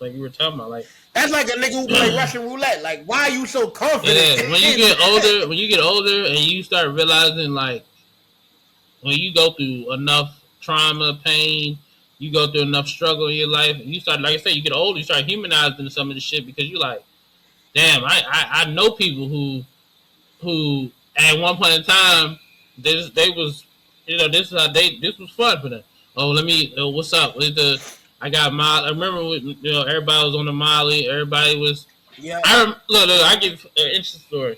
like you were talking about, like that's like a nigga who play Russian roulette. Like, why are you so confident? Yeah, when you get older and you start realizing, like, when you go through enough trauma, pain, you go through enough struggle in your life, and you start, like I said, you get older, you start humanizing some of the shit, because you like, damn, I know people who at one point in time this was fun for them. Oh, what's up? I got Molly. I remember everybody was on the Molly. Everybody was. Yeah. Look, I give an interesting story.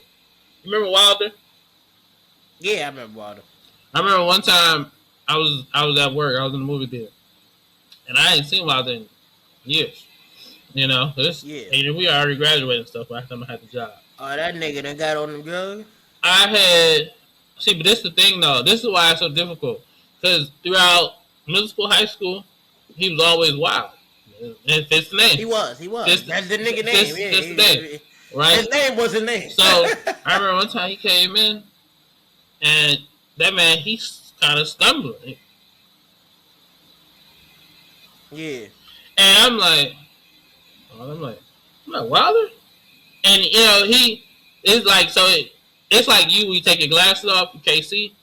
You remember Wilder? Yeah, I remember Wilder. I remember one time I was at work. I was in the movie theater, and I hadn't seen Wilder in years. You know, and we already graduated and stuff. Last time I had the job. Oh, that nigga done got on the drugs. But this is the thing though. This is why it's so difficult, because throughout middle school, high school, he was always wild. It's the name. He was. That's the nigga name. That's the name. Right? His name was his name. So, I remember one time he came in, and that man, he's kind of stumbling. Yeah. And I'm like, Wilder? And, it's like, it's like you, when you take your glasses off, you can't see.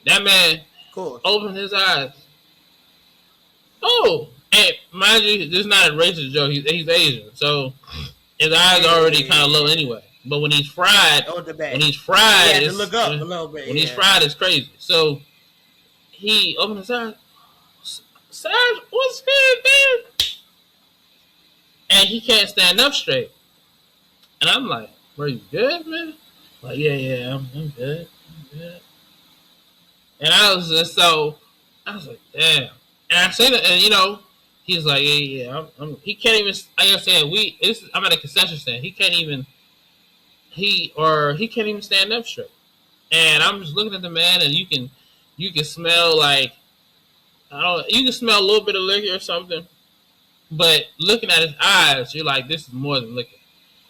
That man opened his eyes. Oh, and mind you, this is not a racist joke. He's Asian. So, his eyes are already kind of low anyway. But when he's fried, he had to look up a little bit. When he's fried, it's crazy. So he opened his eyes. Sarge, what's good, man? And he can't stand up straight. And I'm like, bro, you good, man? Like, yeah, I'm good. And I was like, damn. And I said it, and he's like, yeah. He can't even. Like I said, I'm at a concession stand. He can't even stand up straight. And I'm just looking at the man, and you can smell like you can smell a little bit of liquor or something. But looking at his eyes, you're like, this is more than liquor.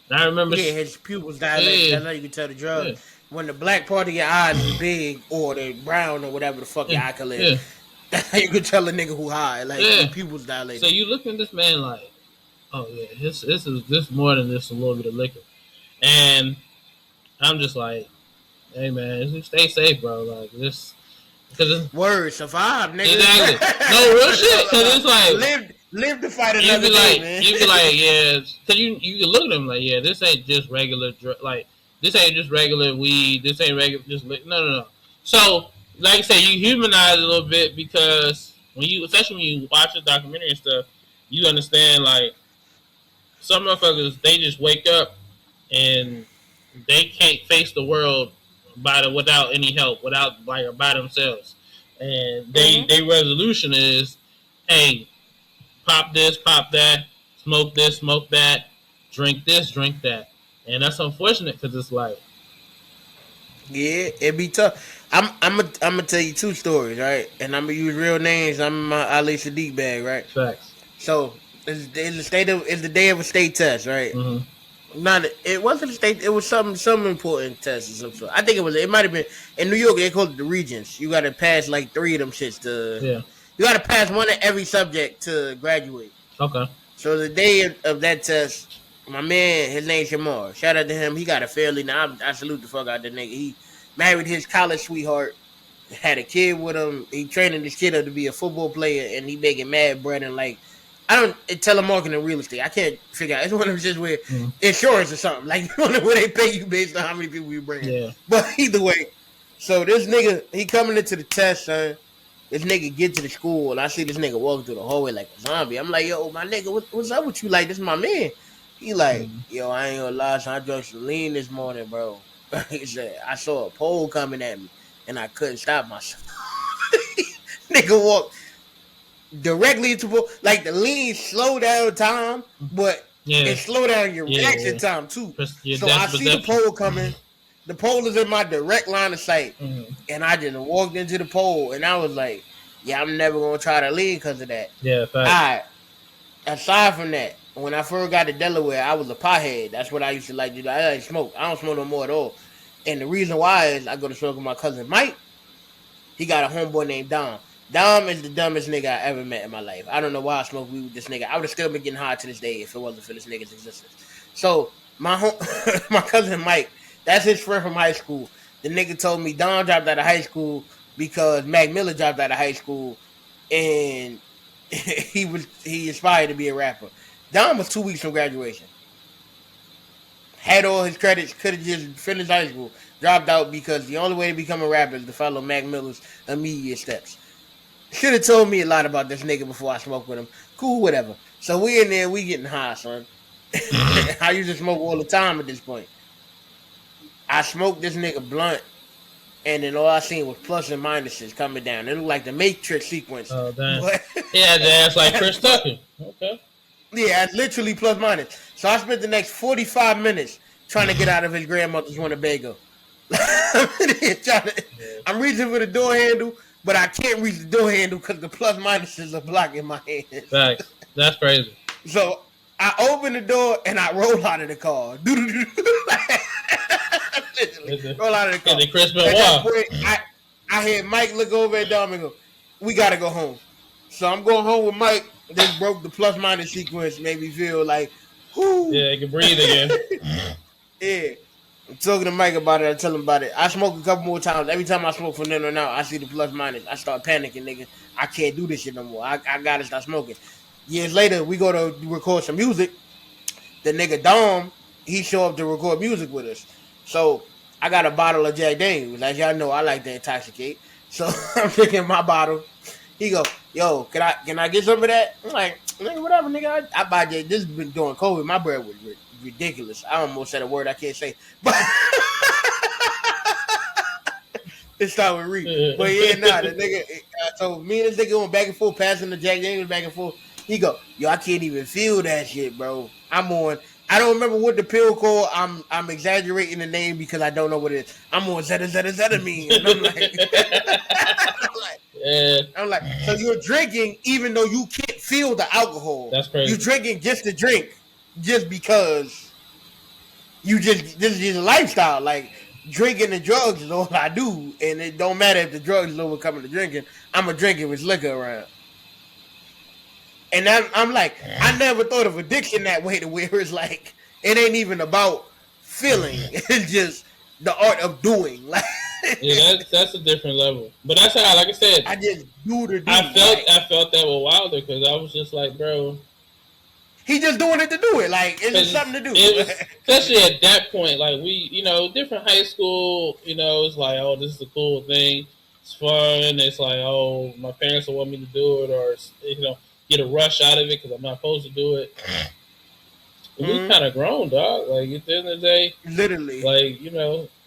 And I remember, his pupils dilate. That's how you can tell the drug. Yeah. When the black part of your eyes is big, or the brown, or whatever the fuck your eye color is, that's how you can tell a nigga who high. Like the pupils dilate. So you look at this man like, oh yeah, this more than just a little bit of liquor. And I'm just like, hey man, stay safe, bro. Like this, because word survive, nigga. Exactly. No real shit. Because it's like live to fight another day, man. You be like, yeah. Because you can look at him like, yeah, this ain't just regular like this ain't just regular weed. This ain't regular just no. So like I say, you humanize it a little bit because especially when you watch the documentary and stuff, you understand like some motherfuckers, they just wake up and they can't face the world without any help, by themselves. And their resolution is, hey, pop this, pop that, smoke this, smoke that, drink this, drink that. And that's unfortunate because it's like, yeah, it be tough. I'm gonna tell you two stories, right? And I'm gonna use real names. I'm in my Ali Sadiq bag, right? Facts. So it's the day of a state test, right? Mm-hmm. It wasn't a state. It was some important test or some sort. I think it might have been in New York. They called it the Regents. You got to pass like 3 of them shits to. Yeah. You got to pass one of every subject to graduate. Okay. So the day of that test, my man, his name's Shamar. Shout out to him. He got a fairly. Now I salute the fuck out the nigga. He married his college sweetheart. Had a kid with him. He training this kid up to be a football player, and he making mad bread and like. I don't telemarketing and real estate. I can't figure out. It's one of them just where insurance or something. Like where they pay you based on how many people you bring in. Yeah. But either way, so this nigga, he coming into the test, son. This nigga get to the school and I see this nigga walking through the hallway like a zombie. I'm like, yo, my nigga, what's up with you? Like, this is my man. He like, yo, I ain't gonna lie, son. I drank some lean this morning, bro. He said, I saw a pole coming at me and I couldn't stop myself. Nigga walked directly into like the lean slow down time, but it slow down your reaction time too. So I see the pole coming. The pole is in my direct line of sight, and I just walked into the pole, and I was like, "Yeah, I'm never gonna try to lean because of that." Yeah. All right. Aside from that, when I first got to Delaware, I was a pothead. That's what I used to like to do. I like smoke. I don't smoke no more at all. And the reason why is I go to smoke with my cousin Mike. He got a homeboy named Dom. Dom is the dumbest nigga I ever met in my life. I don't know why I smoked weed with this nigga. I would have still been getting high to this day if it wasn't for this nigga's existence. So my cousin Mike, that's his friend from high school. The nigga told me Dom dropped out of high school because Mac Miller dropped out of high school, and he aspired to be a rapper. Dom was 2 weeks from graduation. Had all his credits, could have just finished high school, dropped out because the only way to become a rapper is to follow Mac Miller's immediate steps. Should have told me a lot about this nigga before I smoked with him. Cool, whatever. So we in there, we getting high, son. I used to smoke all the time at this point. I smoked this nigga blunt, and then all I seen was plus and minuses coming down. It looked like the Matrix sequence. Oh, damn. Yeah, that's like Chris Tucker. Okay. Yeah, literally plus minus. So I spent the next 45 minutes trying to get out of his grandmother's Winnebago. I'm reaching for the door handle, but I can't reach the door handle because the plus minuses are blocking my hand. Facts. That's crazy. So I open the door and I roll out of the car. Roll out of the car. The Chris Benoit. I had Mike look over at Dom and go, "We gotta go home." So I'm going home with Mike. This broke the plus minus sequence, made me feel like, whoo. Yeah, you can breathe again. Yeah. I'm talking to Mike about it. I tell him about it. I smoke a couple more times. Every time I smoke from then on out, I see the plus minus. I start panicking, nigga. I can't do this shit no more. I gotta start smoking. Years later, we go to record some music. the nigga Dom, he show up to record music with us. So I got a bottle of Jack Daniels. As y'all know, I like to intoxicate. So I'm drinking my bottle. He go, yo, can I get some of that? I'm like, nigga, whatever, nigga. I buy Jack. This has been during COVID. My bread was ridiculous. I almost said a word I can't say, but it started with Reed. But yeah, nah, the nigga. So me and this nigga went back and forth, passing the Jack Daniels back and forth. He go, yo, I can't even feel that shit, bro. I'm on. I don't remember what the pill called. I'm exaggerating the name because I don't know what it is. I'm on zetamine, and I'm like, I'm like, so you're drinking even though you can't feel the alcohol. That's crazy. You're drinking just to drink, just because this is just a lifestyle. Like drinking and drugs is all I do, and it don't matter if the drugs is overcoming the drinking. I'm a drinker with liquor around. And I'm like, I never thought of addiction that way, to where it's like, it ain't even about feeling. It's just the art of doing. Like, yeah, that's a different level. But that's how, like I said, I just do the. I felt that with Wilder because I was just like, bro, he just doing it to do it. Like, it's just something to do. Especially at that point, like we, different high school, it's like, oh, this is a cool thing. It's fun. It's like, oh, my parents will want me to do it, or get a rush out of it because I'm not supposed to do it. We kind of grown, dog. Like at the end of the day, literally, like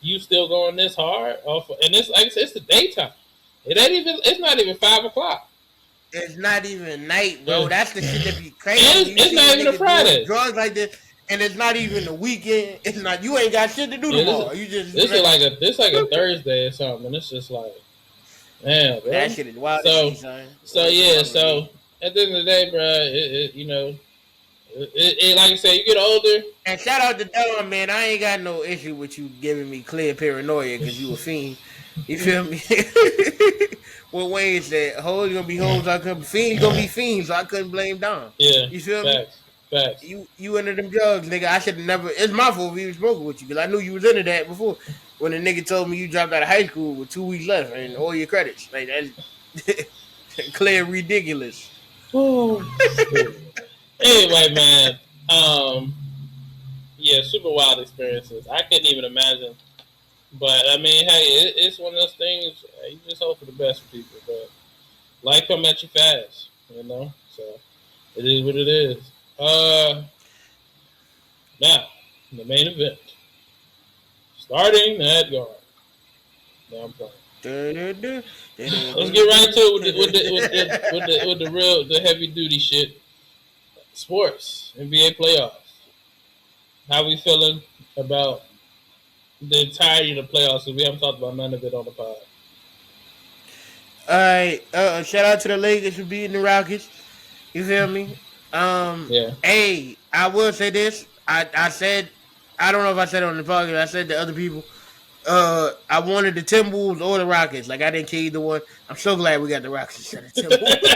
you still going this hard off, and it's like I said, it's the daytime. It's not even 5:00. It's not even night, bro. That's the shit that be crazy. It's not even a Friday. Drugs like this, and it's not even the weekend. It's not. You ain't got shit to do tomorrow. This is like a Thursday or something. And it's just like, man, bro. That shit is wild. So at the end of the day, bro, like you say, you get older. And shout out to Don, man. I ain't got no issue with you giving me clear paranoia because you a fiend. You feel me? What Wayne said, hoes gonna be hoes, I couldn't. Fiends gonna be fiends, so I couldn't blame Don. Yeah. You feel Facts. me? Facts. You into them drugs, nigga. I should have never. It's my fault if he was smoking with you because I knew you was into that before. When the nigga told me you dropped out of high school with 2 weeks left and all your credits, like that's clear ridiculous. Anyway, man. Yeah, super wild experiences. I couldn't even imagine. But I mean, hey, it's one of those things. You just hope for the best for people. But life come at you fast, So it is what it is. Now the main event, starting at guard. Now I'm playing. Let's get right into it with the heavy duty shit. Sports, NBA playoffs. How we feeling about the entirety of the playoffs? Because we haven't talked about none of it on the pod. All right. Shout out to the Lakers for beating the Rockets. You feel me? Yeah. Hey, I will say this. I said, I don't know if I said it on the podcast. I said to other people, I wanted the Timberwolves or the Rockets. Like, I didn't care either one. I'm so glad we got the Rockets instead of Timberwolves.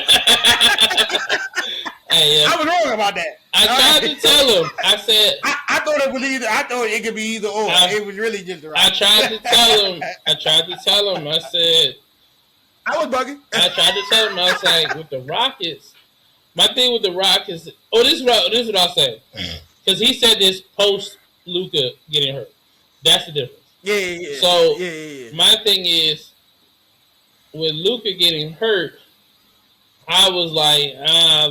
Hey, I was wrong about that. I tried to tell him. I said I thought it was either. I thought it could be either or. It was really just the Rockets. I tried to tell him. I said I was bugging. I tried to tell him. I was like, with the Rockets. My thing with the Rockets. Oh, this is what I'll say. Because he said this post Luka getting hurt. That's the difference. Yeah. So yeah. My thing is, with Luka getting hurt, I was like,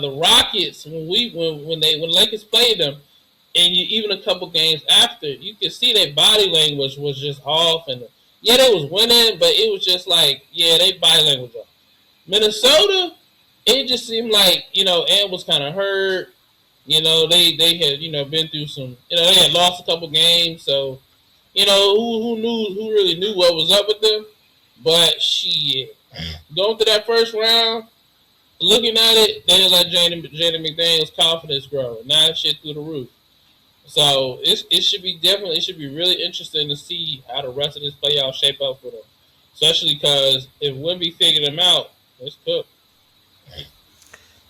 the Rockets when Lakers played them, and even a couple games after, you could see their body language was just off, and they was winning, but it was just like, they body language off. Minnesota, it just seemed like Ant was kind of hurt. They had been through some, they had lost a couple games, so who really knew what was up with them, but shit, going through that first round. Looking at it, they let Jaden McDaniels' confidence grow. Now shit through the roof. So it should be really interesting to see how the rest of this playoff shape up for them. Especially because if Wemby figured them out, it's cooked.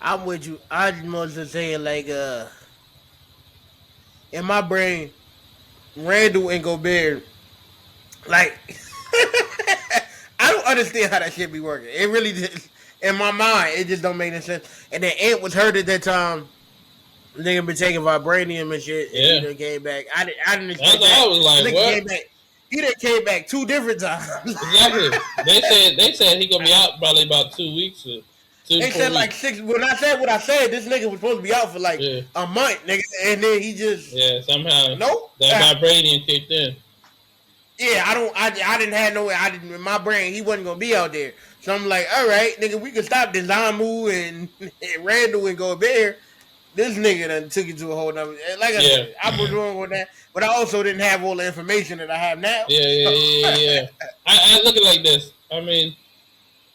I'm with you. I just want to say like in my brain, Randall and Gobert, like I don't understand how that shit be working. It really did. In my mind, it just don't make any sense. And then Ant was hurt at that time. Nigga been taking vibranium and shit, and he done came back. I didn't expect that. I was like, nigga what? Came back. He done came back 2 different times. Exactly. They said he gonna be out probably about 2 weeks. They said like 6. When I said what I said, this nigga was supposed to be out for like a month, nigga, and then he just somehow nope. That vibranium kicked in. Yeah, I didn't have no. I didn't in my brain. He wasn't gonna be out there, so I'm like, all right, nigga, we can stop Dezamu and Randall and go there. This nigga done took it to a whole nother. Like I said, I was wrong with that, but I also didn't have all the information that I have now. Yeah. I look at it like this. I mean,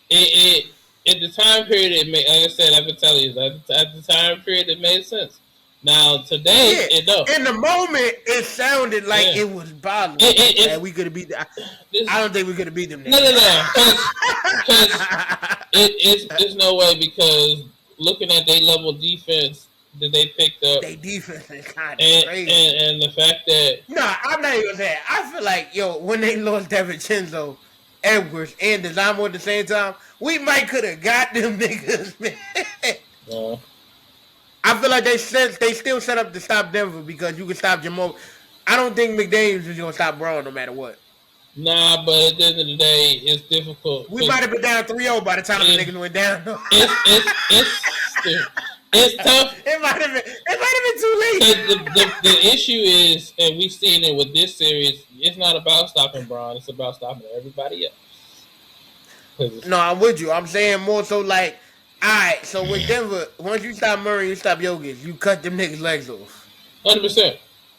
it at the time period it made. Like I said, I've been telling you at the time period it made sense. Now today, it don't. In the moment, it sounded like it was bothering. And we could have beat. I don't think we could have beat them. No, because it's no way, because looking at their level of defense that they picked up, their defense is kind of crazy, and the fact that I'm not even saying. I feel like when they lost DiVincenzo, Edwards, and Dezamu at the same time, we might could have got them niggas, man. I feel like they still set up to stop Denver because you can stop Jamal. I don't think McDaniels is gonna stop Braun no matter what. Nah, but at the end of the day, it's difficult. We might have been down 3-0 by the time the niggas went down. It's tough. It might have been too late. The issue is, and we've seen it with this series, it's not about stopping Braun. It's about stopping everybody else. No, I'm with you. I'm saying more so like, all right, so with Denver, once you stop Murray, you stop Jokic, you cut them niggas' legs off. 100%.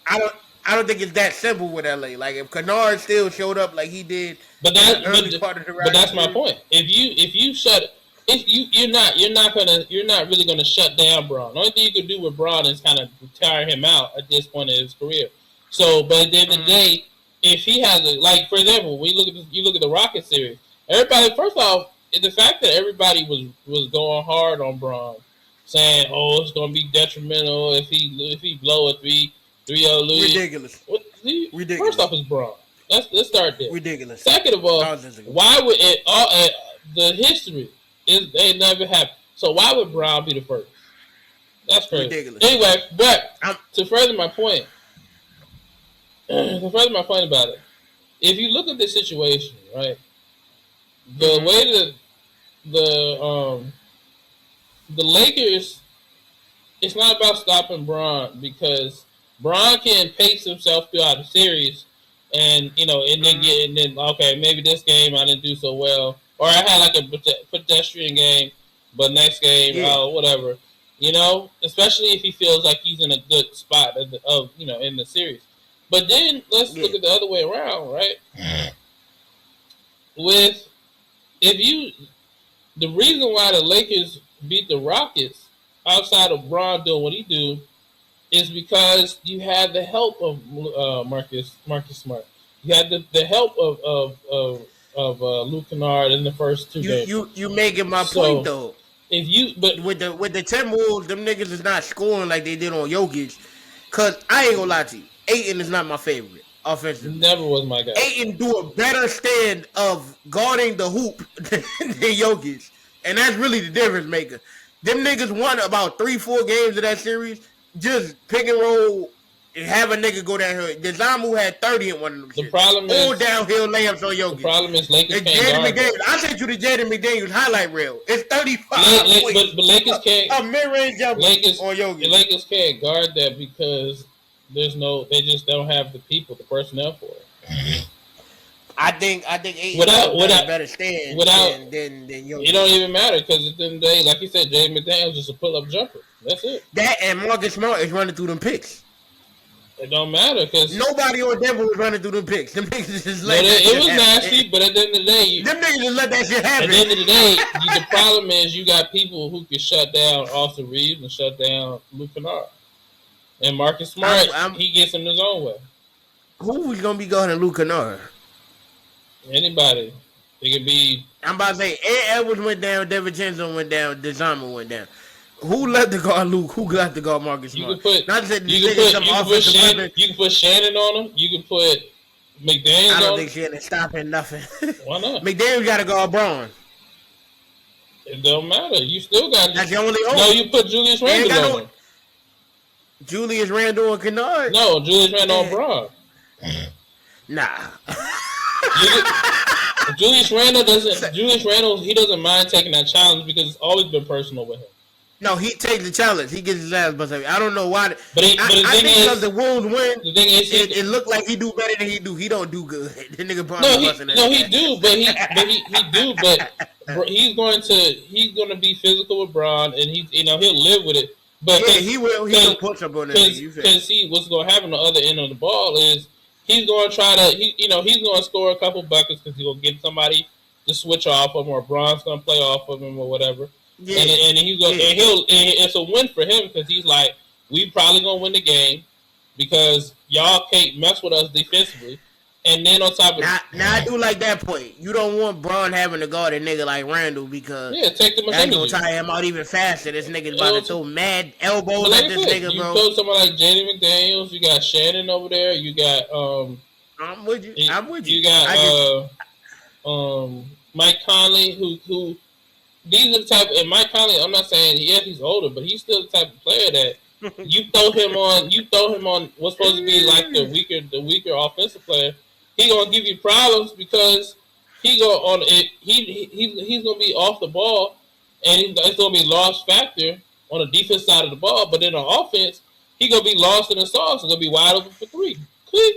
I don't think it's that simple with LA. Like if Kennard still showed up like he did, but that's my point. If you shut, you're not really gonna shut down Braun. The only thing you can do with Braun is kind of tire him out at this point in his career. So, but at the end of the day, if he has for example, when you look at the Rockets series, everybody, first off, the fact that everybody was going hard on Braun, saying, "Oh, it's gonna be detrimental if he blow a 3-0 lead." Ridiculous. Ridiculous. First off, it's Braun. Let's start there. Ridiculous. Second of all, why would it? The history is they never have. So why would Braun be the first? That's crazy. Ridiculous. Anyway, but to further my point about it, if you look at the situation, right, the way that the Lakers, it's not about stopping Braun, because Braun can pace himself throughout the series, and then okay, maybe this game I didn't do so well, or I had like a pedestrian game, but next game, whatever, especially if he feels like he's in a good spot in the series. But then let's look at the other way around, right? The reason why the Lakers beat the Rockets, outside of Braun doing what he do, is because you had the help of Marcus Smart. You had the help of Luke Kennard in the first 2 games. You making my point though. But with the Timberwolves, them niggas is not scoring like they did on Jokic. Cause I ain't gonna lie to you, Ayton is not my favorite offensively. Never was my guy. Ayton do a better stand of guarding the hoop than Jokic, and that's really the difference maker. Them niggas won about 3-4 games of that series. Just pick and roll and have a nigga go downhill. Dezamu had 30 in one of them. The problem is all downhill layups on Jokic. The problem is Lakers can't guard. I sent you the Jaden McDaniels highlight reel. It's 35 points. But Lakers can't. A mid-range jumper on Jokic. The Lakers can't guard that because they just don't have the people, the personnel for it. I think Ayton has a better stand than Jokic. It don't even matter, because at the end of the day, like you said, Jaden McDaniels is just a pull-up jumper. That's it. That and Marcus Smart is running through them picks. It don't matter, because nobody on Denver was running through them picks. Them niggas just let it was nasty, but at the end of the day, them niggas just let that shit happen. At the end of the day, the problem is you got people who can shut down Austin Reeves and shut down Luke Kennard. And Marcus Smart, he gets in his own way. Who was gonna be guarding Luke Kennard? Anybody. It could be. I'm about to say, Edwards went down, DiVincenzo went down, Dezamu went down. Who left to guard Luke? Who got to guard Marcus Smart? You can put Shannon on him. You can put McDaniels on him. I don't think Shannon's stopping nothing. Why not? McDaniels got to guard Braun. It don't matter. You still got. That's the only. No, you put Julius Randle on him. Julius Randle and Kennard? No, Julius Randle and Braun. Nah. Julius Randle doesn't. Julius Randle, he doesn't mind taking that challenge because it's always been personal with him. No, he takes the challenge. He gets his ass busted. I don't know why. But I think because the Wolves win, the thing is, it looked like he do better than he do. He don't do good. The nigga he do, but he's going to be physical with Braun, and he'll live with it. But yeah, he will. He will push up on that. Because what's going to happen on the other end of the ball is he's going to try to he's going to score a couple buckets because he's going to get somebody to switch off of him, or Braun's going to play off of him or whatever. Yeah. And he's going and it's a win for him because he's like, we probably gonna win the game because y'all can't mess with us defensively. And then on top of now I do like that point. You don't want Braun having to guard a nigga like Randall because take the that's gonna tire him out even faster. This nigga's about to throw mad elbows at this nigga, you bro. You throw someone like Jaden McDaniels. You got Shannon over there. You got I'm with you. You got Mike Conley who. These are the type, and Mike Conley, I'm not saying he's older, but he's still the type of player that you throw him on what's supposed to be like the weaker offensive player. He gonna give you problems because he's gonna be off the ball, and it's gonna be loss factor on the defense side of the ball. But then on offense, he gonna be lost in the sauce. It's gonna be wide open for three. Click,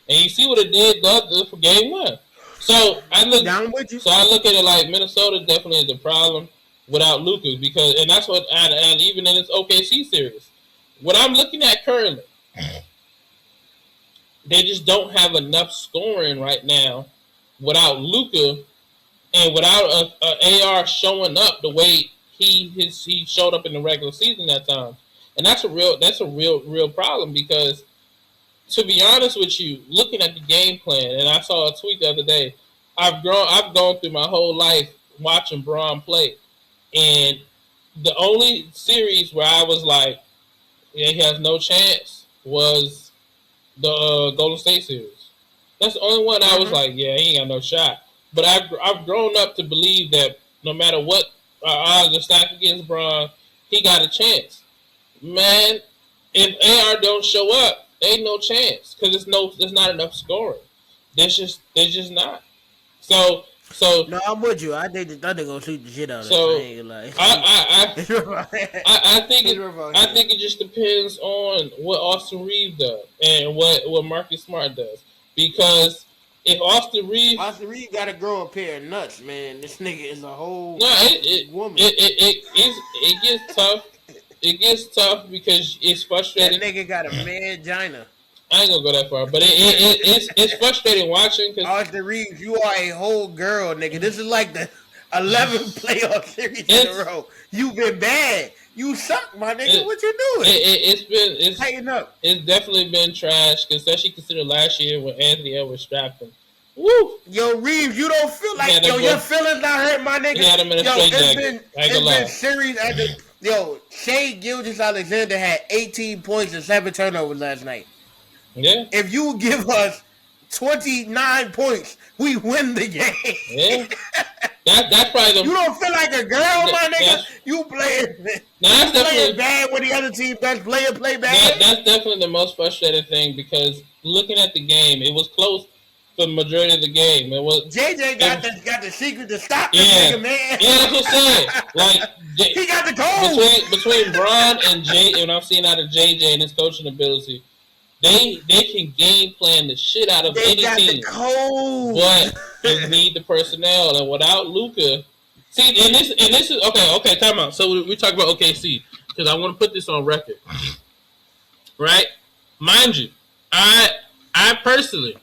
and you see what it did for game one. So I look at it like Minnesota definitely is a problem without Luka and that's what and even in this OKC series, what I'm looking at currently, they just don't have enough scoring right now without Luka and without a AR showing up the way he showed up in the regular season at times, and that's a real problem because. To be honest with you, looking at the game plan, and I saw a tweet the other day, I've gone through my whole life watching Braun play, and the only series where I was like, yeah, he has no chance was the Golden State series. That's the only one I was like, yeah, he ain't got no shot. But I've grown up to believe that no matter what odds are stacked against Braun, he got a chance. Man, if AR don't show up, ain't no chance because there's not enough scoring. There's just not. So no, I'm with you. I think the Thunder gonna shoot the shit out of it. I think it just depends on what Austin Reeves does and what Marcus Smart does. Because if Austin Reeves gotta grow a pair of nuts, man. This nigga is a whole woman. It gets tough. It gets tough because it's frustrating. That nigga got a mangina. I ain't gonna go that far, but it's frustrating watching. Cause Austin Reeves, you are a whole girl, nigga. This is like the 11th playoff series in a row. You've been bad. You suck, my nigga. What you doing? It's tighten up. It's definitely been trash, especially considering last year when Anthony Edwards strapped him. Woo! Yo, Reeves, you don't feel like your feelings not hurt, my nigga. It's been series after. Yo, Shai Gilgeous-Alexander had 18 points and 7 turnovers last night. Yeah. If you give us 29 points, we win the game. Yeah. That's probably You don't feel like a girl, my nigga. You playing bad when the other team best player play bad. That's definitely the most frustrating thing because looking at the game, it was close for the majority of the game. It was JJ got the secret to stop this nigga, man. Yeah, that's what I'm saying. Like he got the code between Braun and Jay, and I'm seeing out of JJ and his coaching ability. They can game plan the shit out of any team. The code. But they need the personnel, and without Luka, see, and this is okay. Time out. So we talk about OKC because I want to put this on record, right? Mind you, I personally,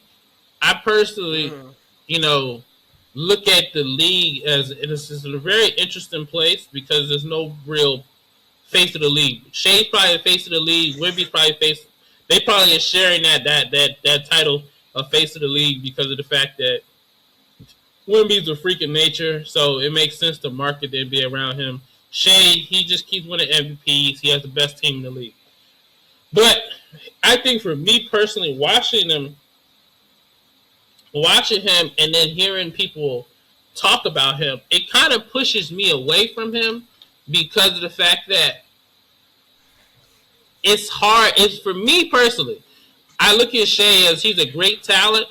look at the league as this is a very interesting place because there's no real face of the league. Shai's probably the face of the league. Wemby's probably face. They probably are sharing that title of face of the league because of the fact that Wemby's a freak of nature, so it makes sense to market the NBA around him. Shai, he just keeps winning MVPs. He has the best team in the league. But I think for me personally, watching him and then hearing people talk about him, it kind of pushes me away from him because of the fact that it's hard. It's for me personally. I look at Shea as he's a great talent.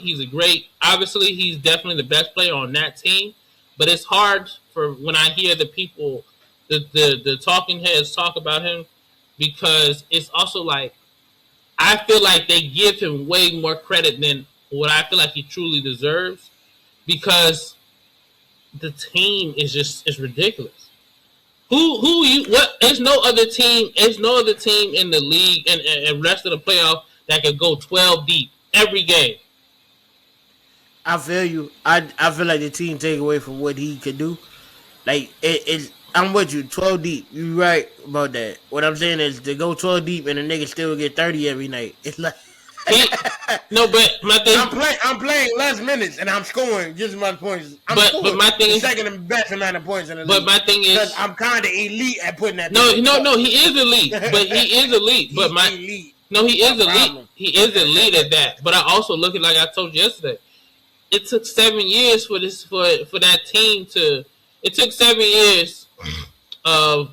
Obviously, he's definitely the best player on that team. But it's hard for when I hear the people, the talking heads talk about him, because it's also like I feel like they give him way more credit than what I feel like he truly deserves, because the team is ridiculous. Who you what? There's no other team. There's no other team in the league and rest of the playoff that could go 12 deep every game. I feel you. I feel like the team take away from what he could do. Like it's. I'm with you. 12 deep. You right about that. What I'm saying is to go 12 deep and a nigga still get 30 every night. It's like no, but my thing. I'm playing less minutes and I'm scoring just as much points. But my thing is second best amount of points in the league. But my thing is I'm kind of elite at putting that. No. He is elite. But he is elite. But elite. No, he is elite. Problem. He is elite at that. But I also look at, like I told you yesterday, it took 7 years for that team to. It took 7 years of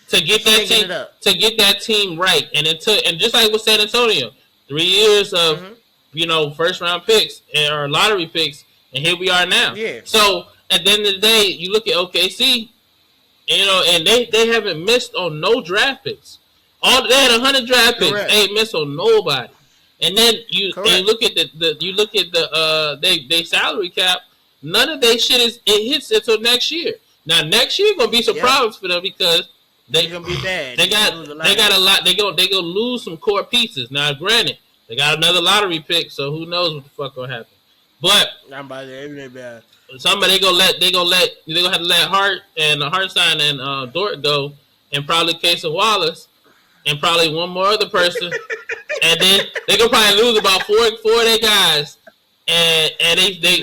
to get that team right, and it took, and just like with San Antonio, 3 years of first round picks or lottery picks, and here we are now. Yeah. So at the end of the day, you look at OKC, and they haven't missed on no draft picks. They had 100 draft picks. Correct. They ain't missed on nobody. And then you look at they salary cap. None of their shit hits until next year. Now next year gonna be some problems for them because they gonna be bad. They got a lot. They gonna lose some core pieces. Now granted, they got another lottery pick, so who knows what the fuck gonna happen. But somebody gonna have to let Hart and Hartstein and Dort go, and probably Case of Wallace, and probably one more other person, and then they gonna probably lose about four of their guys. And they still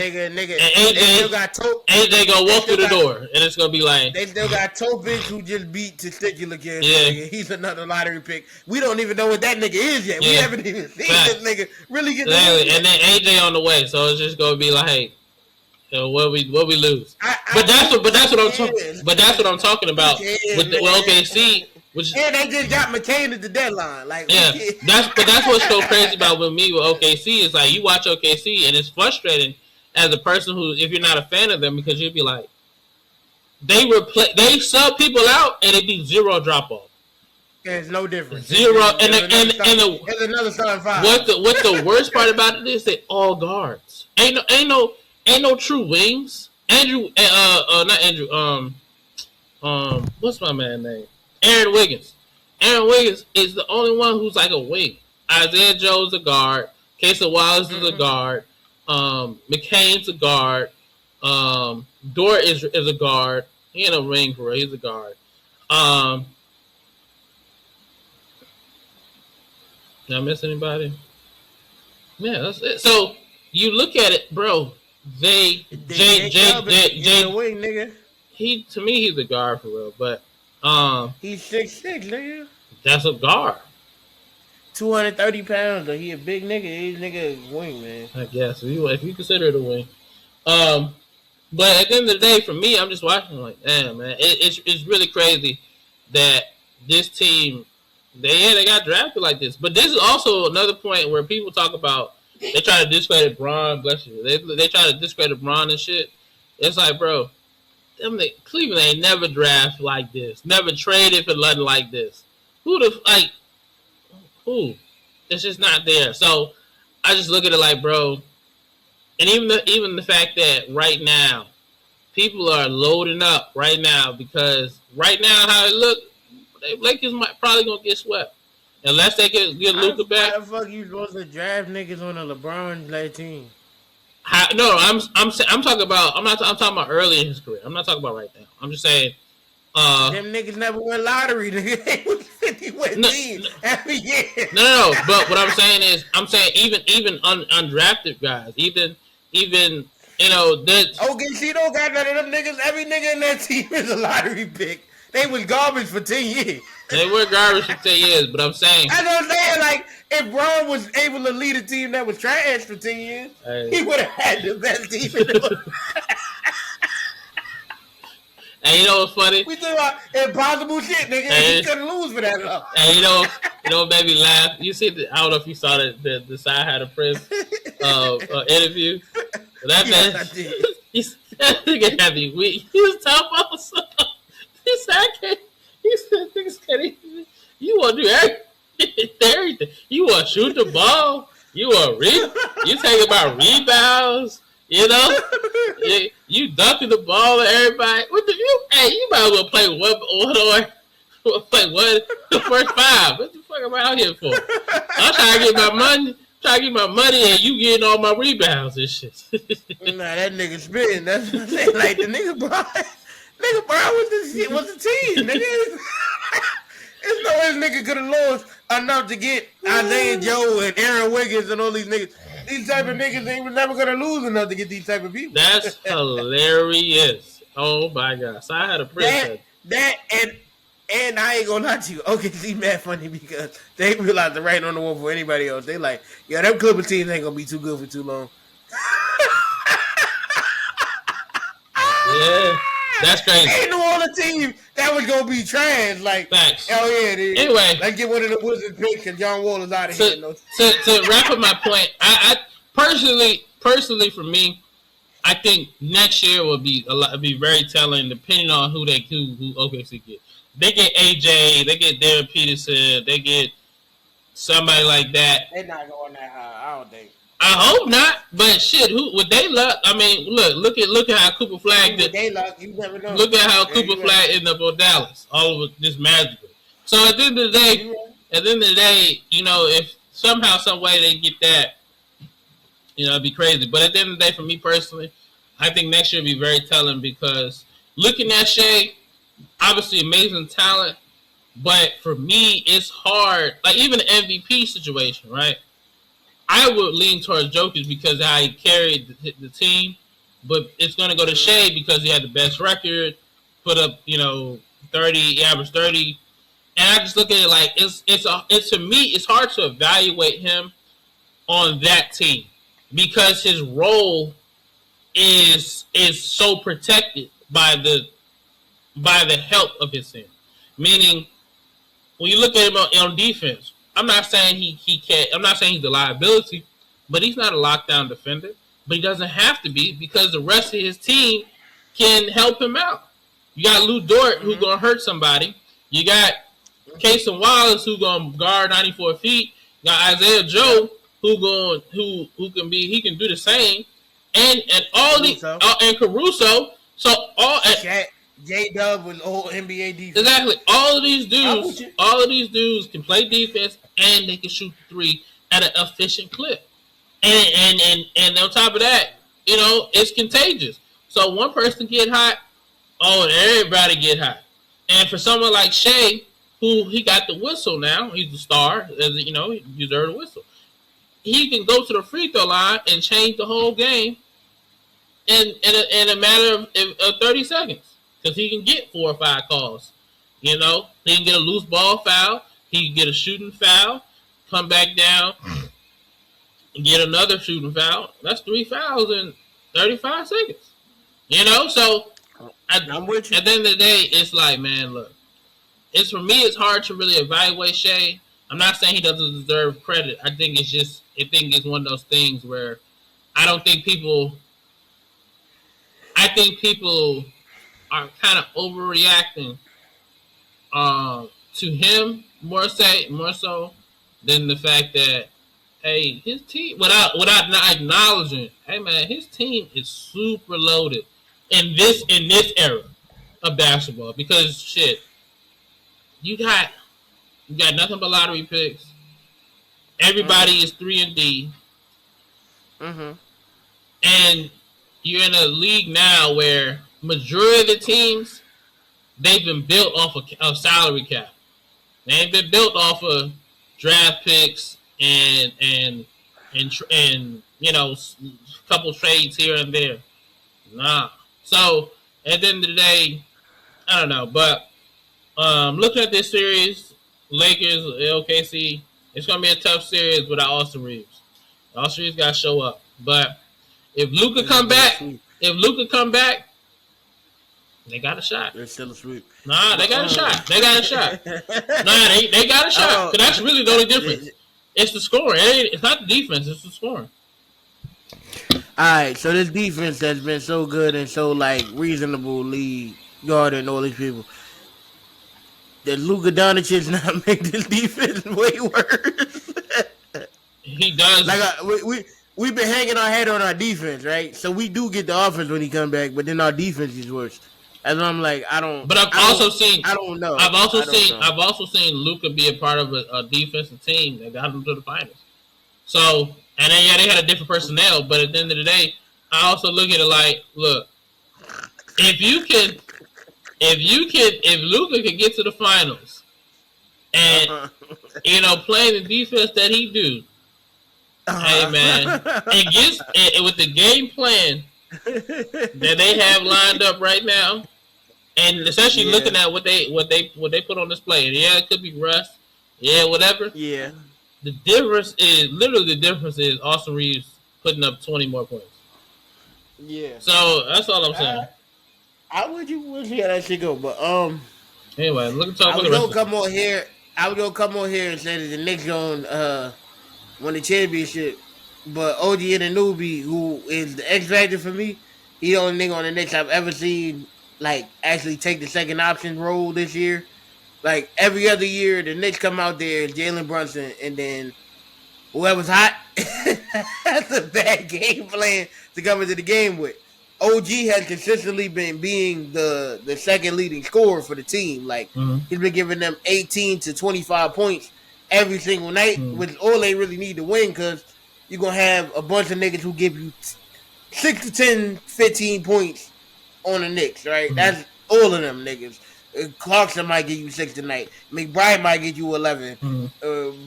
got AJ gonna walk through the door, and it's gonna be like they still got Topin who just beat Testicular again. Yeah, he's another lottery pick. We don't even know what that nigga is yet. Yeah. We haven't even seen this nigga really get. Exactly. And then AJ on the way, so it's just gonna be like, what we lose. But that's what I'm talking about with OKC. And they just got McCain at the deadline. Like, that's what's so crazy about with me with OKC is like you watch OKC and it's frustrating as a person who, if you're not a fan of them, because you'd be like, they sub people out and it be zero drop off. There's no difference. Zero and there's another starting five. What the worst part about it is they all guards. Ain't no true wings. Not Andrew. What's my man's name? Aaron Wiggins. Aaron Wiggins is the only one who's like a wing. Isaiah Joe's a guard. Casey Wallace is a guard. McCain's a guard. Dort is a guard. He ain't a ring for real. He's a guard. Did I miss anybody? Yeah, that's it. So you look at it, bro. Jay, the wing, nigga. To me, he's a guard for real, but. He's 6'6", nigga. That's a guard. 230 pounds, though. He a big nigga. He's nigga wing, man. I guess if you consider it a wing. But at the end of the day, for me, I'm just watching like, damn, man, it's really crazy that this team they got drafted like this. But this is also another point where people talk about they try to discredit Bron. Bless you. They try to discredit Bron and shit. It's like, bro. Cleveland ain't never draft like this. Never traded for nothing like this. Who? It's just not there. So I just look at it like, bro. And even the fact that right now people are loading up right now because right now how it look, Lakers might probably gonna get swept unless they can get Luka back. How the fuck you supposed to draft niggas on a LeBron-led team? I'm talking about. I'm talking about early in his career. I'm not talking about right now. I'm just saying. Them niggas never won lottery. They was 50-win team every year. No. But what I'm saying is, even undrafted guys, even that. OKC don't got none of them niggas. Every nigga in that team is a lottery pick. They was garbage for 10 years. They were garbage for 10 years, but I'm saying. That's what I'm saying. Like, if Bron was able to lead a team that was trash for 10 years, he would have had the best team in the world. And you know what's funny? We talking about impossible shit, nigga. And he couldn't lose for that long. And you know what made me laugh? You see, I don't know if you saw the Side Had a Prince interview. But that Yes, man, I did. that nigga had me weak. He was talking about something. He said, I can't. He said, niggas can't even. You want to do everything. You want to shoot the ball. You want you talking about rebounds. You know, you dunking the ball at everybody. What the you might as well play one or play one the first five. What the fuck am I out here for? I'm trying to get my money, and you getting all my rebounds and shit. Nah, that nigga spitting. That's what I'm saying. Like the nigga Brown was the team. Nigga. There's no way this nigga could have lost enough to get Isaiah Joe and Aaron Wiggins and all these niggas. These type of niggas ain't never gonna lose enough to get these type of people. That's hilarious. Oh my god. So I had a print that and I ain't gonna lie to you. OKC mad funny because they realized to write on the wall for anybody else. They like, yeah, them Clipper teams ain't gonna be too good for too long. Yeah. That's crazy. Ain't no other team that was gonna be trash. Like, facts. Hell yeah, dude. Anyway, let's get one of the Wizards picks and John Wall is out of here. To wrap up my point, I personally for me, I think next year will be very telling, depending on who OKC get. They get AJ, they get Darren Peterson, they get somebody like that. They're not going that high. I don't think. I hope not, but shit, who would they luck? I mean, look at how Cooper Flag did. They luck, you never know. Look at how Cooper Flag ended up on Dallas, all of it just magical. So at the end of the day, you know, if somehow, some way they get that, you know, it'd be crazy. But at the end of the day, for me personally, I think next year will be very telling because looking at Shea, obviously amazing talent, but for me, it's hard. Like even the MVP situation, right? I would lean towards Jokic because of how he carried the team, but it's going to go to Shea because he had the best record, put up, you know, 30, he averaged 30, and I just look at it like it's to me it's hard to evaluate him on that team because his role is so protected by the help of his team. Meaning, when you look at him on defense, I'm not saying he can't. I'm not saying he's a liability, but he's not a lockdown defender. But he doesn't have to be because the rest of his team can help him out. You got Lou Dort who's gonna hurt somebody. You got Casey Wallace who's gonna guard 94 feet. You got Isaiah Joe who can do the same, and all these and Caruso. So J-Dub was old NBA defense. Exactly. All of these dudes can play defense and they can shoot the three at an efficient clip. And on top of that, you know, it's contagious. So one person get hot, everybody get hot. And for someone like Shea, who he got the whistle now, he's the star, you know, he deserved a whistle. He can go to the free throw line and change the whole game in a matter of 30 seconds. Because he can get 4 or 5 calls. You know, he can get a loose ball foul. He can get a shooting foul, come back down, and get another shooting foul. That's 3 fouls in 35 seconds. You know, so I'm with you. At the end of the day, it's like, man, look, for me, it's hard to really evaluate Shea. I'm not saying he doesn't deserve credit. I think it's one of those things where I think people are kind of overreacting to him more so than the fact that, hey, his team, without not acknowledging, hey man, his team is super loaded in this era of basketball because shit, you got nothing but lottery picks. Everybody is 3-and-D. And you're in a league now where majority of the teams, they've been built off of salary cap. They ain't been built off of draft picks and you know, a couple trades here and there. Nah. So at the end of the day, I don't know. But looking at this series, Lakers, LKC, it's gonna be a tough series without Austin Reeves. Austin Reeves gotta show up. But if Luka come back, They got a shot. They're still a sweep. Nah, they got a shot. They got a shot. Nah, they got a shot. Because that's really the only difference. It's the scoring. It's not the defense. It's the scoring. Alright, so this defense has been so good and so, like, reasonably guarding all these people. Did Luka Doncic not make this defense way worse? He does. Like, we've been hanging our head on our defense, right? So we do get the offense when he come back, but then our defense is worse. And I'm like, I don't. But I've also seen. I don't know. I've also seen Luka be a part of a defensive team that got him to the finals. So, and then they had a different personnel, but at the end of the day, I also look at it like, look, if Luka can get to the finals, and playing the defense that he do, hey man, and with the game plan that they have lined up right now, and especially looking at what they put on display. Yeah, it could be rust. Yeah, whatever. Yeah. The difference is Austin Reeves putting up 20 more points. Yeah. So that's all I'm saying. I would see how that shit go, but anyway, look at talk. I was gonna come on here and say that the Knicks gonna won the championship, but OG Anunoby, who is the X factor for me, he the only nigga on the Knicks I've ever seen like actually take the second option role this year. Like every other year, the Knicks come out there, Jalen Brunson, and then whoever's hot, that's a bad game plan to come into the game with. OG has consistently been being the second leading scorer for the team. Like he's been giving them 18 to 25 points every single night, which is all they really need to win, because you're going to have a bunch of niggas who give you 6 to 10, 15 points on the Knicks, right? That's all of them niggas. Clarkson might give you 6 tonight. McBride might give you 11.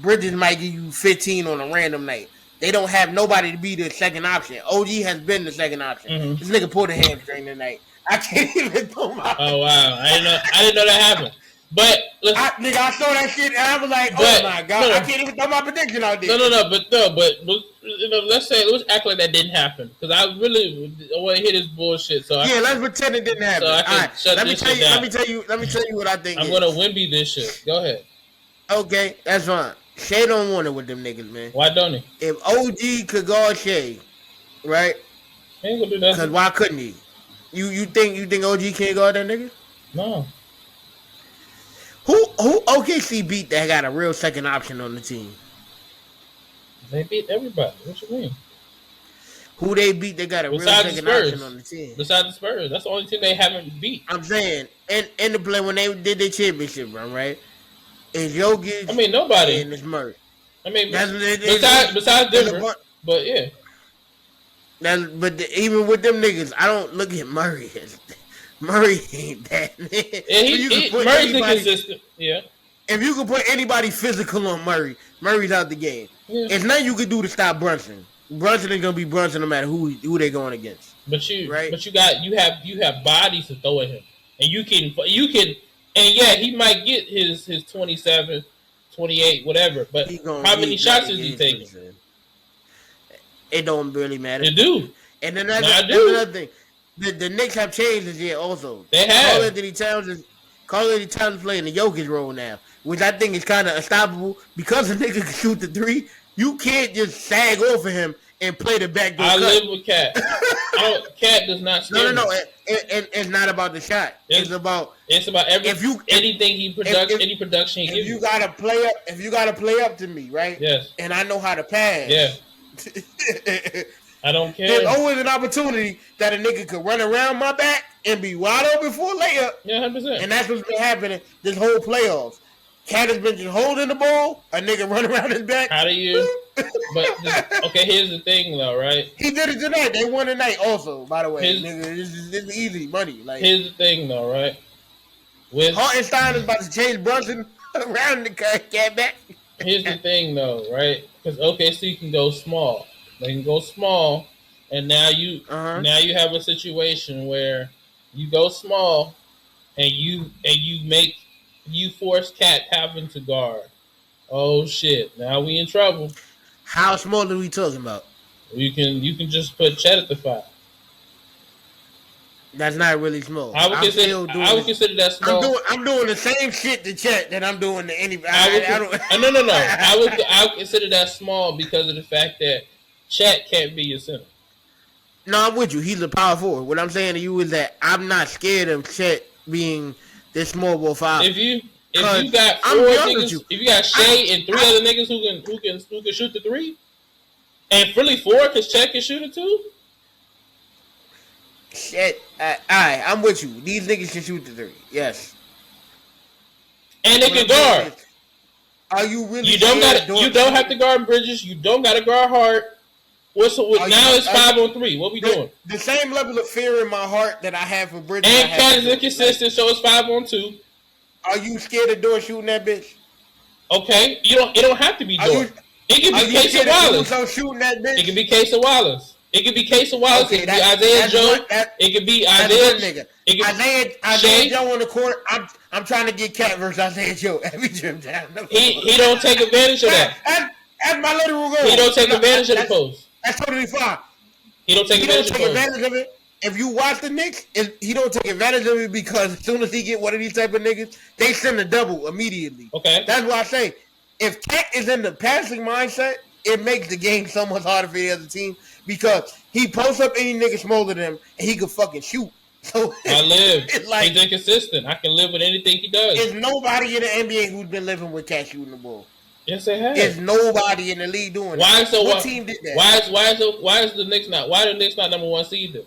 Bridges might give you 15 on a random night. They don't have nobody to be the second option. OG has been the second option. This nigga pulled a hamstring tonight. I can't even throw my... Oh, wow. I didn't know that happened. But I saw that shit and I was like, oh my god, I can't even throw my prediction out there. But let's act like that didn't happen, because I really want to hear this bullshit. So let's pretend it didn't happen. So I can shut this shit down. Let me tell you what I think. I'm gonna Wimby this shit. Go ahead. Okay, that's fine. Shea don't want it with them niggas, man. Why don't he? If OG could guard Shea, right? He ain't gonna do that. Because why couldn't he? You think OG can't guard that nigga? No. Who OKC beat that got a real second option on the team? They beat everybody. What you mean? Who they beat that got a real second option on the team? Besides the Spurs. That's the only team they haven't beat. I'm saying, in the play when they did their championship run, right? It's Jokic. I mean, nobody. And it's Murray. I mean, besides Denver. But yeah. Even with them niggas, I don't look at Murray as... Murray ain't that. Murray's inconsistent. Yeah. If you could put anybody physical on Murray, Murray's out the game. Yeah. There's nothing you could do to stop Brunson. Brunson is gonna be Brunson no matter who they going against. But you have bodies to throw at him, and you can, and yeah, he might get his 27, 28, whatever. But how many shots is he taking? It don't really matter. It do. And then that's another thing. The Knicks have changed this year also. They have. Karl Anthony Towns playing the Jokic role now, which I think is kind of unstoppable, because the nigga can shoot the three. You can't just sag off of him and play the backdoor cut. Live with Cat. Cat does not scare No. It's not about the shot. It's about anything he production he gives you. If you gotta play up to me, right? Yes. And I know how to pass. Yeah. I don't care. There's always an opportunity that a nigga could run around my back and be wide open for a layup. Yeah, 100%. And that's what's been happening this whole playoffs. Cat has been just holding the ball, a nigga run around his back. How do you? Okay, here's the thing though, right? He did it tonight. They won tonight also, by the way. Nigga, this is easy money. Like, here's the thing though, right? Hartenstein is about to change Brunson around the cat back. Here's the thing though, right? Because OKC can go small. They can go small, and now you have a situation where you go small, and you force Cat having to guard. Oh shit! Now we in trouble. How small are we talking about? You can just put Chet at the 5. That's not really small. I would consider that small. I'm doing the same shit to Chet that I'm doing to anybody. No. I would consider that small because of the fact that Chet can't be your center. No, I'm with you. He's a power forward. What I'm saying to you is that I'm not scared of Chet being this small ball five. If you got four niggas, if you got Shea and three other niggas who can shoot the three, and really four because Chet can shoot it too. Shit, alright, I'm with you. These niggas can shoot the three, yes. And they can guard. Are you really? You don't have to guard Bridges. You don't got to guard Hart. Now it's 5-on-3. What we doing? The same level of fear in my heart that I have for Bridges. And Cat is inconsistent, so it's 5-on-2. Are you scared of Dort shooting that bitch? Okay, it don't have to be Dort. It can be Case of Wallace. Shooting that bitch? It can be Case of Wallace. It could be Case of Wallace. Okay, it could be Isaiah Joe. It could be Isaiah. Isaiah Joe on the court. I'm trying to get Cat versus Isaiah Joe every gym down. He don't take advantage of that. That's my literal goal. He don't take advantage of the post. That's totally fine. He don't take advantage of it. If you watch the Knicks, he don't take advantage of it because as soon as he get one of these type of niggas, they send a double immediately. Okay. That's why I say, if Cat is in the passing mindset, it makes the game so much harder for the other team because he posts up any nigga smaller than him and he can fucking shoot. So I live. He's inconsistent. I can live with anything he does. There's nobody in the NBA who's been living with Cat shooting the ball. Yes, they have. There's nobody in the league doing that. What team did that? Why is the Knicks not? Why are the Knicks not number one seed though?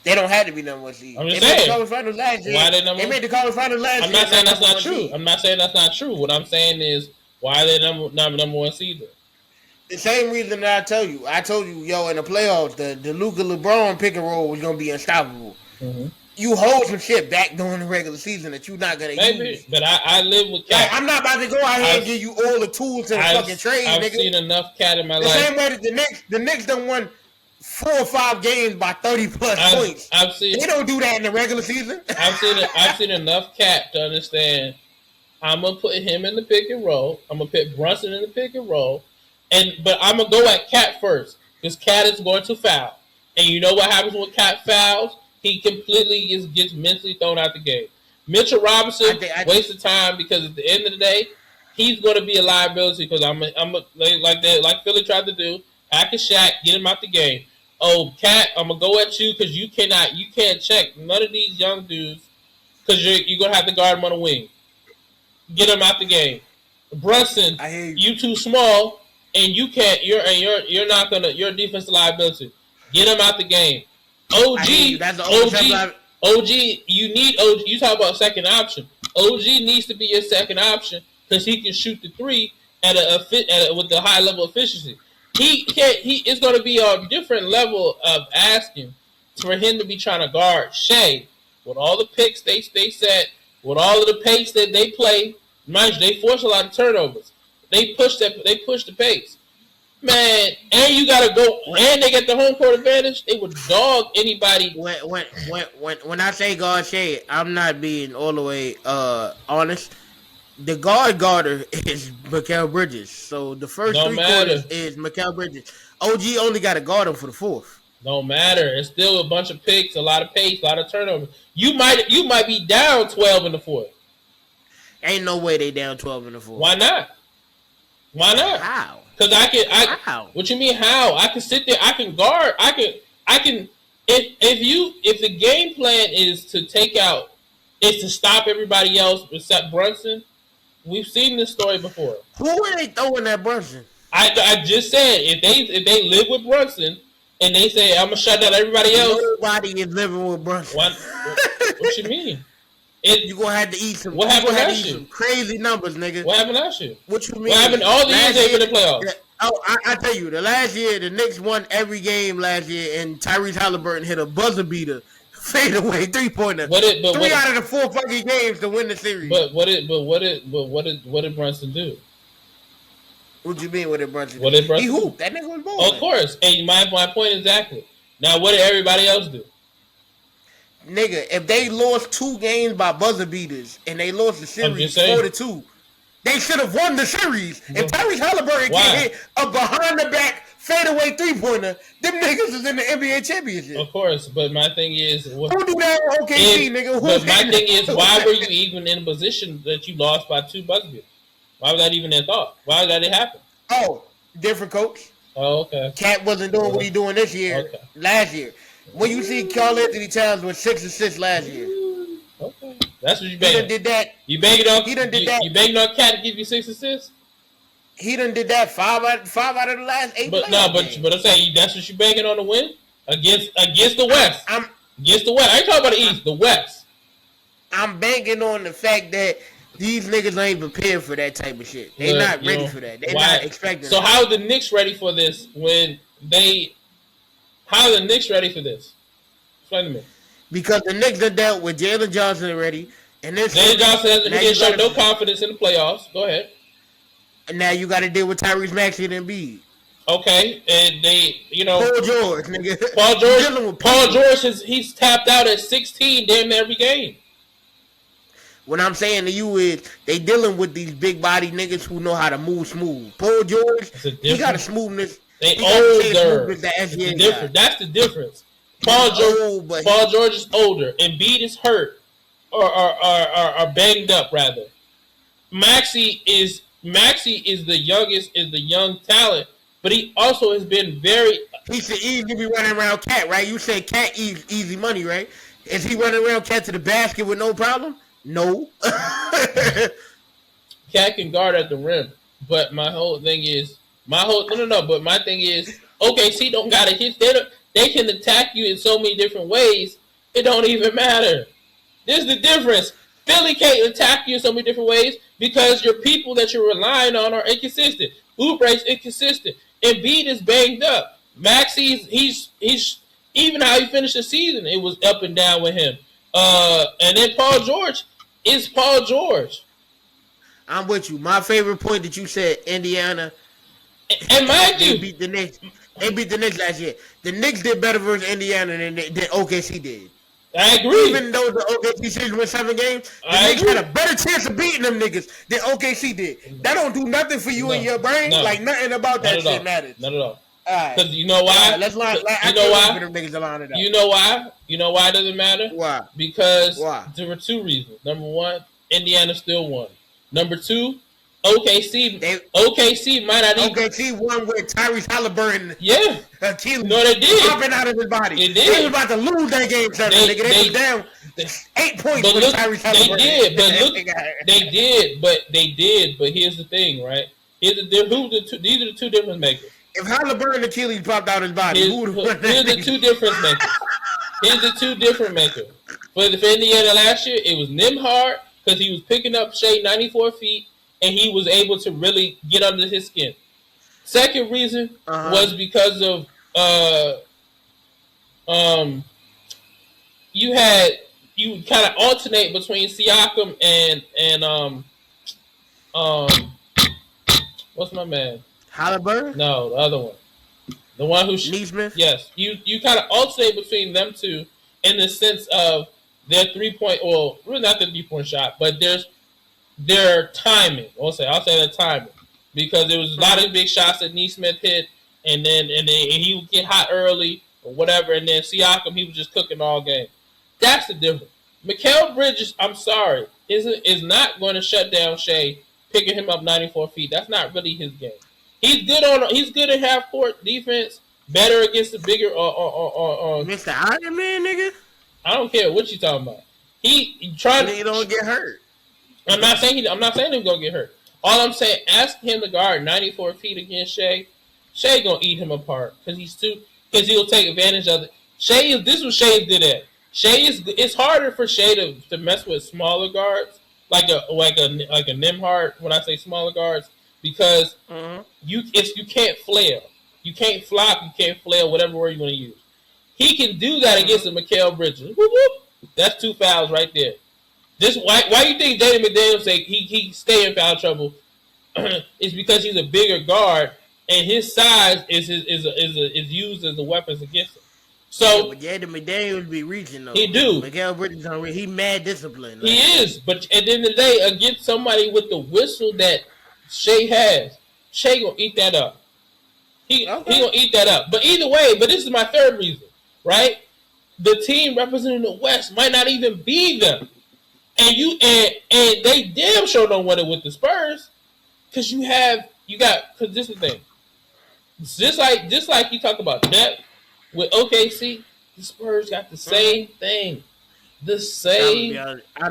They don't have to be number one seed. I'm just saying. Made the college finals last year. Why are they number? They made the college finals last year. I'm not saying that's not true. I'm not saying that's not true. What I'm saying is why are they number one seed though? The same reason that I told you, yo, in the playoffs, the Luka LeBron pick and roll was gonna be unstoppable. Mm-hmm. You hold some shit back during the regular season that you're not gonna use. But I live with Cat. Like, I'm not about to go out here and give you all the tools to the fucking trade, nigga. I've seen enough Cat in my life. The same way that the Knicks done won 4 or 5 games by 30 plus points. They don't do that in the regular season. I've seen enough Cat to understand. I'm gonna put him in the pick and roll. I'm gonna put Brunson in the pick and roll. But I'm gonna go at Cat first because Cat is going to foul, and you know what happens when Cat fouls? He completely gets mentally thrown out the game. Mitchell Robinson wastes of time because at the end of the day, he's going to be a liability because like Philly tried to do, hack a Shaq, get him out the game. Oh, Cat, I'm gonna go at you because you can't check none of these young dudes because you're gonna have to guard him on the wing. Get him out the game. Brunson, you too small. And you're a defensive liability. Get him out the game. OG, you need OG. You talk about second option. OG needs to be your second option because he can shoot the three with the high level of efficiency. It's going to be a different level of asking for him to be trying to guard Shea with all the picks they set, with all of the pace that they play. Mind you, they force a lot of turnovers. They push the pace. Man, and you gotta go, and they get the home court advantage. They would dog anybody. When I say guard Shea, I'm not being all the way honest. The guarder is Mikal Bridges. So the first 3 quarters is Mikal Bridges. OG only got to guard him for the 4th. Don't matter. It's still a bunch of picks, a lot of pace, a lot of turnovers. You might be down 12 in the 4th. Ain't no way they down 12 in the 4th. Why not? How? Because how? What you mean how? I can sit there. I can guard. I can. If the game plan is to stop everybody else except Brunson, we've seen this story before. Who are they throwing at Brunson? I just said if they live with Brunson and they say I'm gonna shut down everybody else. Nobody is living with Brunson. What you mean? You're going to have to eat some. What happened last year? Some crazy numbers, nigga. What happened last year? What you mean? What happened all the years they've been in the playoffs? I tell you, the last year, the Knicks won every game last year, and Tyrese Halliburton hit a buzzer beater, fadeaway 3-pointer. 3 out of the 4 fucking games to win the series. But what did Brunson do? What you mean? What did Brunson do? He hooped. That nigga was balling. Of course. And my point exactly. Now, what did everybody else do? Nigga, if they lost 2 games by buzzer beaters and they lost the series 4-2, they should have won the series. If Tyrese Halliburton can hit a behind the back fadeaway 3-pointer, them niggas is in the NBA championship. Of course, but my thing is, who do that on OKC, nigga? But my thing is, why were you even in a position that you lost by 2 buckets? Why was that even in thought? Why did that happen? Oh, different coach. Oh, okay. Cat wasn't doing what he doing this year. Okay. Last year, when you see Karl Anthony Towns with 6 assists last year. Okay, that's what you banging. He done did that. You banging on? He done did that. You banging on Cat to give you 6 assists? He done did that 5 out of the last 8. But no, but I'm saying that's what you banging on to win against the West. Against the West. I ain't talking about the East. The West. I'm banking on the fact that these niggas ain't prepared for that type of shit. They not ready for that. They not expecting. So how are the Knicks ready for this when they? How are the Knicks ready for this? Explain to me. Because the Knicks have dealt with Jalen Johnson already, and this Jalen Johnson didn't show no confidence in the playoffs. Go ahead. And now you got to deal with Tyrese Maxey and Embiid. Okay, and they, Paul George, nigga. Paul George he's tapped out at 16 damn near every game. What I'm saying to you is they dealing with these big body niggas who know how to move smooth. Paul George, he got a smoothness. They older. That's the difference. Paul George is older. Embiid is hurt or banged up rather. Maxey is the youngest, is the young talent, but he also has been very. He should easily be running around Cat, right? You say Cat easy money, right? Is he running around Cat to the basket with no problem? No. Cat can guard at the rim, but my thing is, but my thing is, OKC don't gotta hit. They can attack you in so many different ways. It don't even matter. This is the difference. Philly can't attack you in so many different ways because your people that you're relying on are inconsistent. Oubre's inconsistent. Embiid is banged up. Maxey, he's even how he finished the season, it was up and down with him. And then Paul George is Paul George. I'm with you. My favorite point that you said, Indiana. And mind you, they beat the Knicks. They beat the Knicks last year. The Knicks did better versus Indiana than OKC did. I agree. Even though the OKC season went 7 games, the Knicks had a better chance of beating them niggas than OKC did. That don't do nothing for you in your brain. Like nothing about that shit matters. Not at all. Alright. Because you know why? Let's line. You know why? You know why? You know why it doesn't matter? Why? Because there were 2 reasons. Number 1, Indiana still won. Number 2, OKC might not even. OKC won with Tyrese Halliburton. Yeah. Achilles. No, they did. Popping out of his body. They did. They was about to lose that game 7, nigga. They was down 8 points with Tyrese Halliburton. They did, but here's the thing, right? These are the 2 difference makers. If Halliburton Achilles popped out his body, here's the 2 difference makers. Here's the 2 different makers. For Indiana last year, it was Nembhard because he was picking up Shea 94 feet and he was able to really get under his skin. Second reason was because of you kind of alternate between Siakam and what's my man? Halliburton? No, the other one. The one who Neesmith? Yes. You kind of alternate between them 2 in the sense of their 3-point, well, really not the 3-point shot, but their timing. I'll say their timing. Because there was a lot of big shots that Neesmith hit and then he would get hot early or whatever, and then Siakam, he was just cooking all game. That's the difference. Mikal Bridges, I'm sorry, is not going to shut down Shea, picking him up 94 feet. That's not really his game. He's good at half court defense, better against the bigger Mr. Iron Man, nigga. I don't care what you talking about. He trying to. He don't get hurt. I'm not saying he's gonna get hurt. All I'm saying, ask him to guard 94 feet against Shea. Shea gonna eat him apart because he'll take advantage of it. This is what Shea good at. It's harder for Shea to mess with smaller guards like a Nembhard. When I say smaller guards, because you can't flail, you can't flop, you can't flail, whatever word you want to use. He can do that against a Mikal Bridges. Whoop, whoop. That's 2 fouls right there. Why you think Jaden McDaniels say he stay in foul trouble? It's because he's a bigger guard and his size is used as a weapon against him. So but Jaden McDaniels be reaching though. He do. Mikal Bridges he mad disciplined. He is, but at the end of the day, against somebody with the whistle that Shea has, Shea gonna eat that up. He gonna eat that up. But either way, but this is my third reason, right? The team representing the West might not even be them, and they damn sure don't want it with the Spurs, because because this is the thing. Just like you talk about depth with OKC, the Spurs got the same thing. The same. I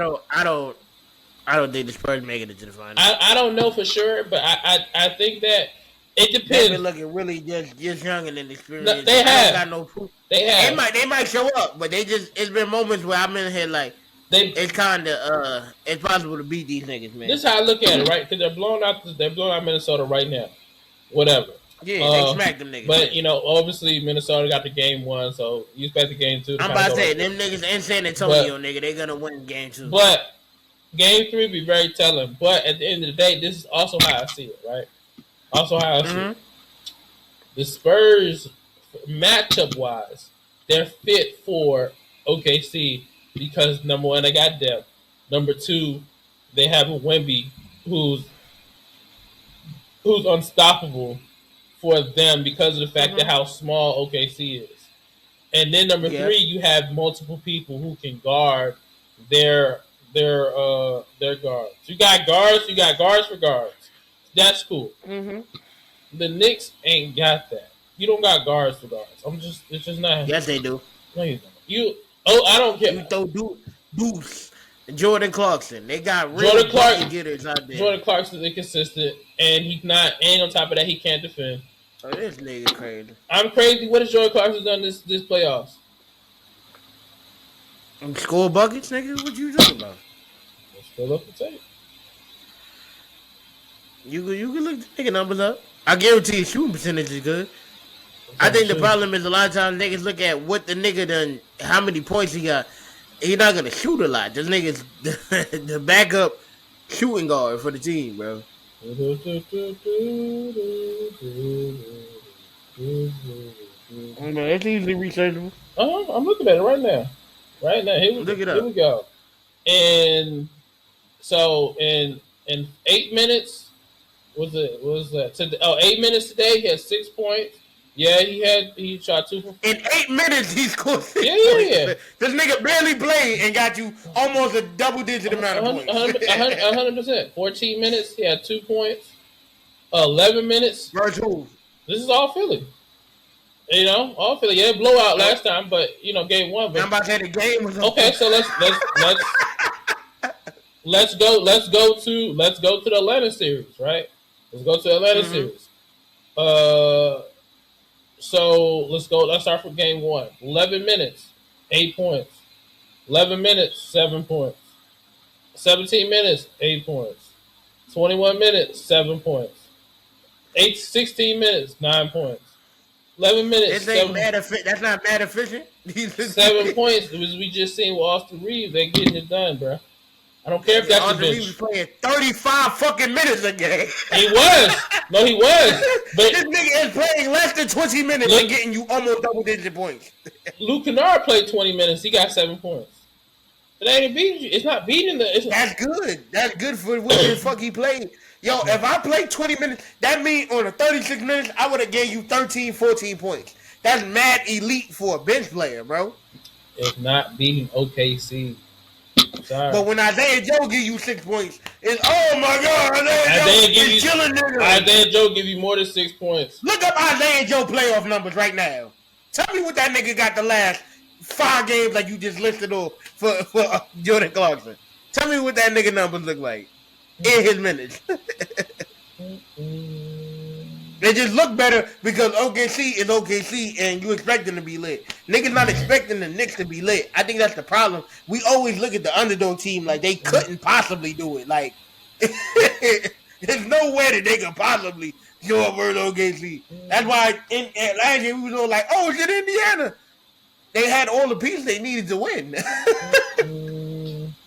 don't think the Spurs making it to the finals. I don't know for sure, but I think that it depends. They've been looking really just young and inexperienced. No, they have. Got no proof. They have. They might show up, but it's been moments where I'm in here like it's kind of it's possible to beat these niggas, man. This is how I look at it, right? Because they're blowing out Minnesota right now. Whatever. Yeah, they smacked them niggas. But obviously Minnesota got the game 1, so you expect the game 2. I'm about to say them niggas in San Antonio, nigga, they gonna win game 2. But game 3 be very telling. But at the end of the day, this is also how I see it, right? Also how I see it. The Spurs, matchup wise, they're fit for OKC because number 1, they got depth. Number 2, they have a Wemby who's unstoppable for them because of the fact that how small OKC is. And then number 3, you have multiple people who can guard their guards. You got guards for guards. That's cool. The Knicks ain't got that. You don't got guards for guards. It's just not. Yes, they do. No, you don't. I don't care. You throw Deuce, Jordan Clarkson. They got real getters out there. Jordan Clarkson is inconsistent, and he's not. And on top of that, he can't defend. Oh, this nigga crazy. I'm crazy. What has Jordan Clarkson done this playoffs? Score buckets, nigga. What you talking about? Let's fill up the tape. You can look the nigga numbers up. I guarantee his shooting percentage is good. I think the problem is a lot of times niggas look at what the nigga done, how many points he got. He's not gonna shoot a lot. This nigga's the backup shooting guard for the team, bro. It's easily researchable. I'm looking at it right now. Here we go. And so in 8 minutes, was that? 8 minutes today, he had 6 points. Yeah, he shot 2 for. In 8 minutes, he scored 6 points. Yeah. This nigga barely played and got you almost a double-digit amount of points. 100%. 14 minutes, he had 2 points. 11 minutes. Versus who? This is all Philly. All Philly. Yeah, blowout last time, but game 1. But, I'm about to say the game was okay. So let's go to the Atlanta series, right? Let's go to the Atlanta series. So let's start from game 1. 11 minutes, 8 points. 11 minutes, 7 points. 17 minutes, 8 points. 21 minutes, 7 points. 16 minutes, 9 points. 11 minutes. That's not mad efficient. 7 points. We just seen with Austin Reeves. They're getting it done, bro. I don't care if that's the bench. He was playing 35 fucking minutes a game. He was. No, he was. But this nigga is playing less than 20 minutes and getting you almost double-digit points. Luke Kennard played 20 minutes. He got 7 points. It ain't beating you. It's not beating That's good. That's good for what the fuck he played. Yo, if I played 20 minutes, that means on the 36 minutes, I would have gave you 13, 14 points. That's mad elite for a bench player, bro. It's not beating OKC. Sorry. But when Isaiah Joe give you 6 points, it's oh my god, Isaiah Joe is killing niggas. Isaiah Joe give you more than 6 points. Look up Isaiah Joe playoff numbers right now. Tell me what that nigga got the last 5 games like you just listed off for Jordan Clarkson. Tell me what that nigga numbers look like in his minutes. They just look better because OKC is OKC and you expect them to be lit. Niggas not expecting the Knicks to be lit. I think that's the problem. We always look at the underdog team like they couldn't possibly do it. Like, there's no way that they could possibly show up versus OKC. That's why last year we was all like, oh, shit, Indiana. They had all the pieces they needed to win.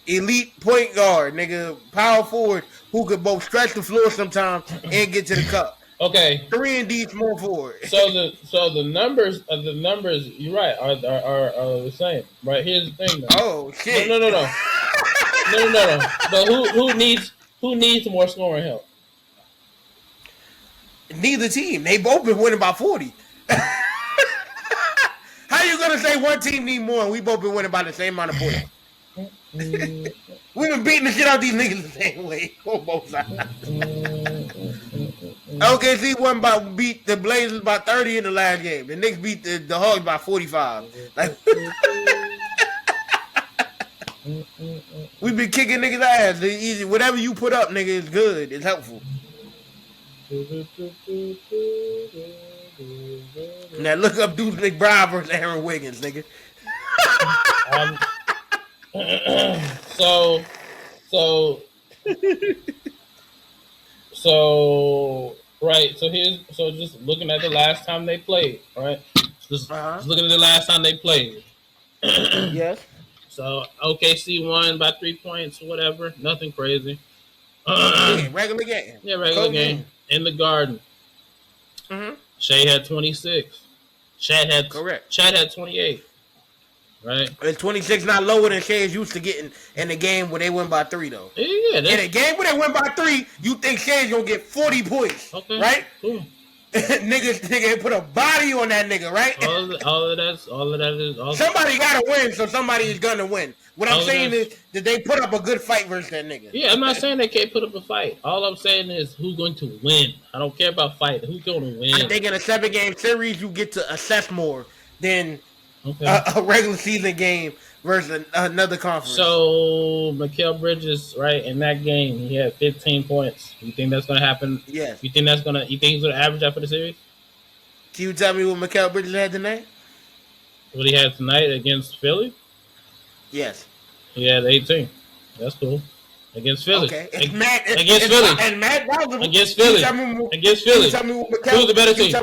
Elite point guard, nigga, power forward who could both stretch the floor sometimes and get to the cup. Okay. 3-and-D small forward. So the numbers you're right are the same. Right, here's the thing though. Oh shit. No. No. But who needs more scoring help? Neither team. They both been winning by 40. How you gonna say one team need more and we both been winning by the same amount of points? We've been beating the shit out of these niggas the same way on both sides. OKC beat the Blazers by 30 in the last game. The Knicks beat the Hawks by 45. Like, we've been kicking niggas' ass. It's easy. Whatever you put up, nigga, is good. It's helpful. Now look up Deuce McBride versus Aaron Wiggins, nigga. Right. So just looking at the last time they played, right? Just looking at the last time they played. Yes. So OKC won by 3 points, whatever. Nothing crazy. Regular game. Yeah, regular game. In the Garden. Mm-hmm. Shea had 26. Chad had 28. Right? And 26 not lower than Shea is used to getting in a game where they win by 3, though. Yeah. In a game where they win by 3, you think Shea's gonna get 40 points, right? Cool. nigga put a body on that nigga, right? All of that is somebody gotta win, so somebody is gonna win. What I'm saying is that they put up a good fight versus that nigga. Yeah, I'm not saying they can't put up a fight. All I'm saying is who's going to win. I don't care about fight. Who's going to win? I think in a 7-game series, you get to assess more than a regular season game versus another conference. So Mikal Bridges, right, in that game, he had 15 points. You think that's going to happen? Yes. You think he's going to average that for the series? Can you tell me what Mikal Bridges had tonight? What he had tonight against Philly? Yes. He had 18. That's cool. Against Philly. Okay. Against Philly. And Matt Bowser. Against Philly. Against Philly. Who's the better team?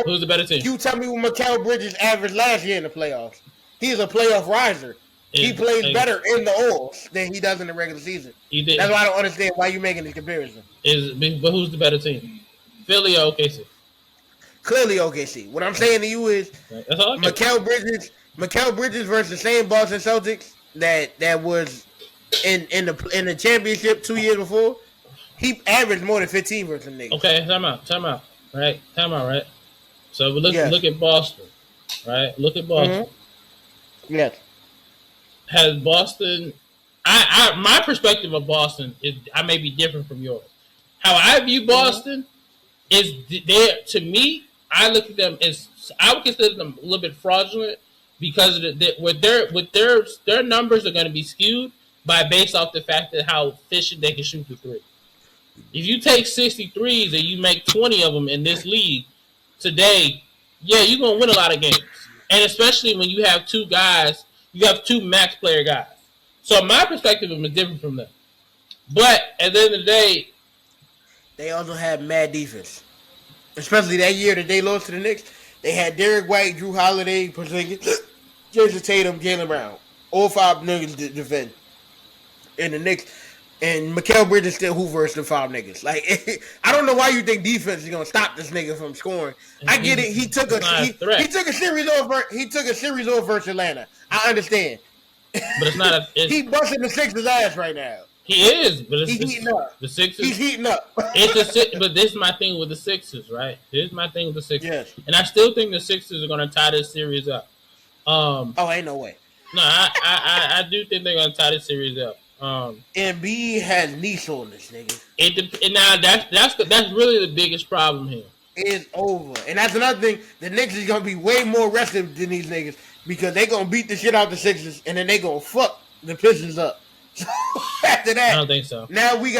Who's the better team? You tell me what Mikal Bridges averaged last year in the playoffs. He's a playoff riser. He plays better in the Oils than he does in the regular season. That's why I don't understand why you're making this comparison. But who's the better team? Philly or OKC? Clearly OKC. What I'm saying to you is Mikal Bridges versus the same Boston Celtics that was in the championship 2 years before. He averaged more than 15 versus them niggas. Okay, time out. Right? So we look at Boston. Right? Look at Boston. Mm-hmm. Yes. Has Boston my perspective of Boston is I may be different from yours. How I view Boston is to me, I look at them as I would consider them a little bit fraudulent because with their numbers are going to be skewed based off the fact that how efficient they can shoot the three. If you take 63s and you make 20 of them in this league today, you're going to win a lot of games. And especially when you have two guys, you have two max player guys. So my perspective of them is different from them. But at the end of the day, they also had mad defense. Especially that year that they lost to the Knicks. They had Derek White, Drew Holiday, Porzingis, Jason Tatum, Jaylen Brown. All 5 niggas to defend. And the Knicks. And Mikal Bridges still hoovers the 5 niggas. Like, I don't know why you think defense is gonna stop this nigga from scoring. I get it. He took a series over. He took a series over versus Atlanta. I understand. But it's not. He busting the Sixers' ass right now. He is, but he's heating up. The Sixers. He's heating up. But this is my thing with the Sixers, right? Here's my thing with the Sixers. Yes. And I still think the Sixers are gonna tie this series up. Ain't no way. No, I do think they're gonna tie this series up. Embiid has niece on this nigga. Now that's really the biggest problem here. It's over, and that's another thing. The Knicks is gonna be way more rested than these niggas because they gonna beat the shit out the Sixers, and then they gonna fuck the Pistons up. So after that, I don't think so. Now we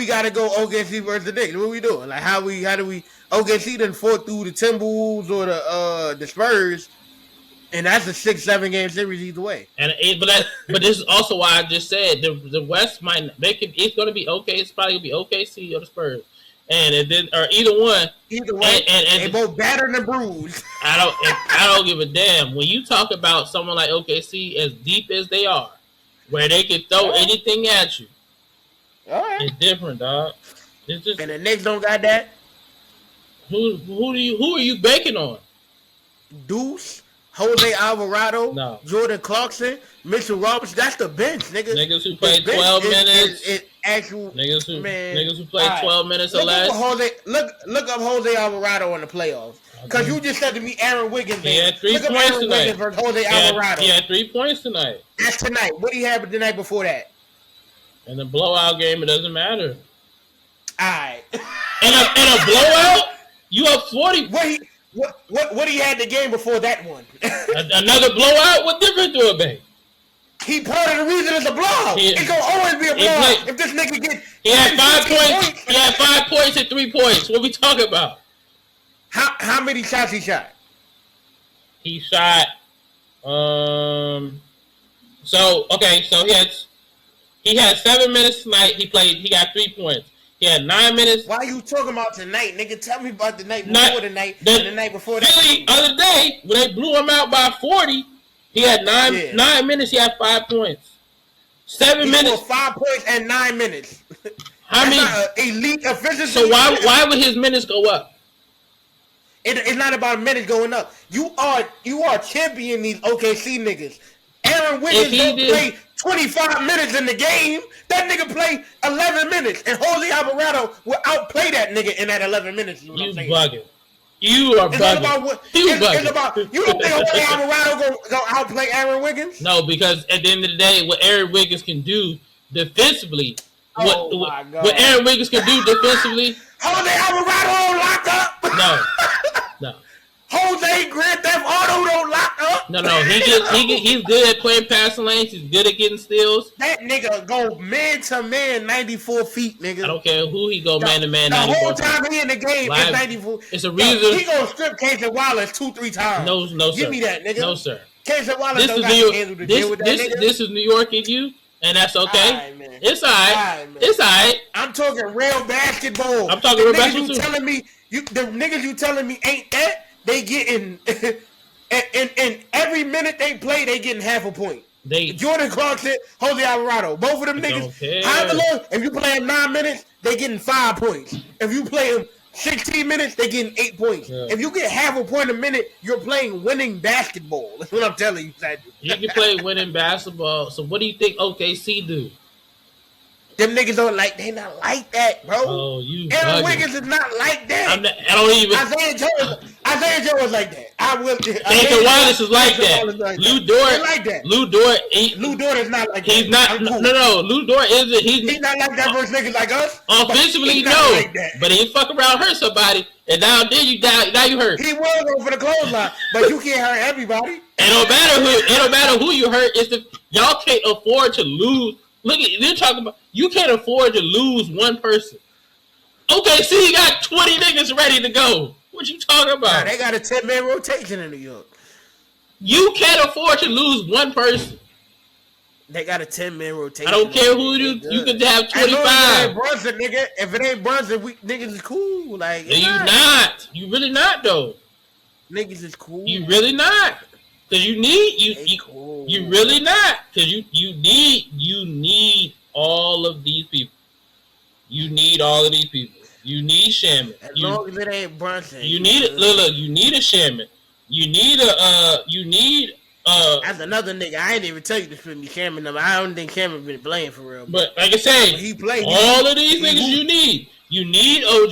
got to go OKC versus the Knicks. What we doing? Like how do we OKC done fought through the Timberwolves or the Spurs. And that's a 6-7 game series either way. But this is also why I just said the West it's going to be okay. It's probably going to be OKC or the Spurs, or either one. Either way, and they both battered and bruised. I don't give a damn when you talk about someone like OKC as deep as they are, where they can throw anything at you. All right, it's different, dog. It's just, and the Knicks don't got that. Who are you banking on? Deuce. Jose Alvarado, No. Jordan Clarkson, Mitchell Roberts. That's the bench, nigga. Niggas who play 12 minutes. Is actual niggas who play All 12 minutes or look less. Look up Jose Alvarado in the playoffs. Because you just said to me Aaron Wiggins. He had 3 points tonight. Versus Jose Alvarado. He had 3 points tonight. That's tonight. What he had the night before that? In the blowout game, it doesn't matter. Alright. In a blowout, you up 40. What he had the game before that one? Another blowout? What difference do it make? He part of the reason it's a blowout. It's gonna always be a blowout. If this nigga gets he had 5 points. He had 5 points and 3 points. What we talking about? How many shots he shot? He shot so he had 7 minutes tonight. He got 3 points. He had 9 minutes. Why are you talking about tonight, nigga? Tell me about the night before the night and the night before that. Philly, other day, when they blew him out by 40, he had 9 minutes. He had 5 points. 7 minutes. 5 points and 9 minutes. How many? Elite efficiency. So why would his minutes go up? It's not about minutes going up. You are championing these OKC niggas. Aaron Wiggins don't play 25 minutes in the game. That nigga play 11 minutes. And Jose Alvarado will outplay that nigga in that 11 minutes. You bugging. You are bugging. It's about you don't think Jose Alvarado gonna outplay Aaron Wiggins? No, because at the end of the day, what Aaron Wiggins can do defensively, what Aaron Wiggins can do defensively, Jose Alvarado don't lock up. No. Jose Grand Theft Auto don't lock up. No, he's good at playing passing lanes. He's good at getting steals. That nigga go man to man 94 feet, nigga. I don't care who he go man to man. The whole time he in the game is 94. It's a reason. He gonna strip Casey Wallace 2-3 times. No, sir. Give me that, nigga. No, sir. Casey Wallace don't got to handle the deal with that nigga. This is New York in you, and that's okay. Right, man. It's all right. It's all right. I'm talking real basketball. I'm talking real basketball too. The niggas you telling me ain't that? They getting in every minute they play, they getting half a point. Jordan Clarkson, Jose Alvarado, both of them niggas. However long, if you play them 9 minutes, they getting 5 points. If you play them 16 minutes, they getting 8 points. Yeah. If you get half a point a minute, you're playing winning basketball. That's what I'm telling you, Saju. You can play winning basketball. So what do you think OKC do? Them niggas they not like that, bro. Oh, you Aaron Wiggins is not like that. I don't even. Isaiah Joe was like that. Nathan Wallace is like that. Lou Dort like that. Lou Dort is not like that. He's not. No. Lou Dort isn't. He's not like that versus niggas like us. Offensively, no. Like but he fuck around, hurt somebody, and now you hurt. He was going for the clothesline, but you can't hurt everybody. It don't matter who you hurt. Y'all can't afford to lose. Look at they're talking about you can't afford to lose one person. Okay, see, you got 20 niggas ready to go. What you talking about? Nah, they got a 10-man rotation in New York. You can't afford to lose one person. They got a 10-man rotation. I don't care who you could have 25. If it ain't Brunson, nigga. If it ain't Brunson, niggas is cool. Like you not. You really not though. Niggas is cool. You really not. Cause you really not. Cause you need all of these people. You need all of these people. You need Shaman. As long as it ain't Brunson. You need it. Look. You need a Shaman. You need That's another nigga. I ain't even tell you this with me Shaman number. I don't think Shaman been playing for real. But like I said, he played. All of these niggas you need. You need OG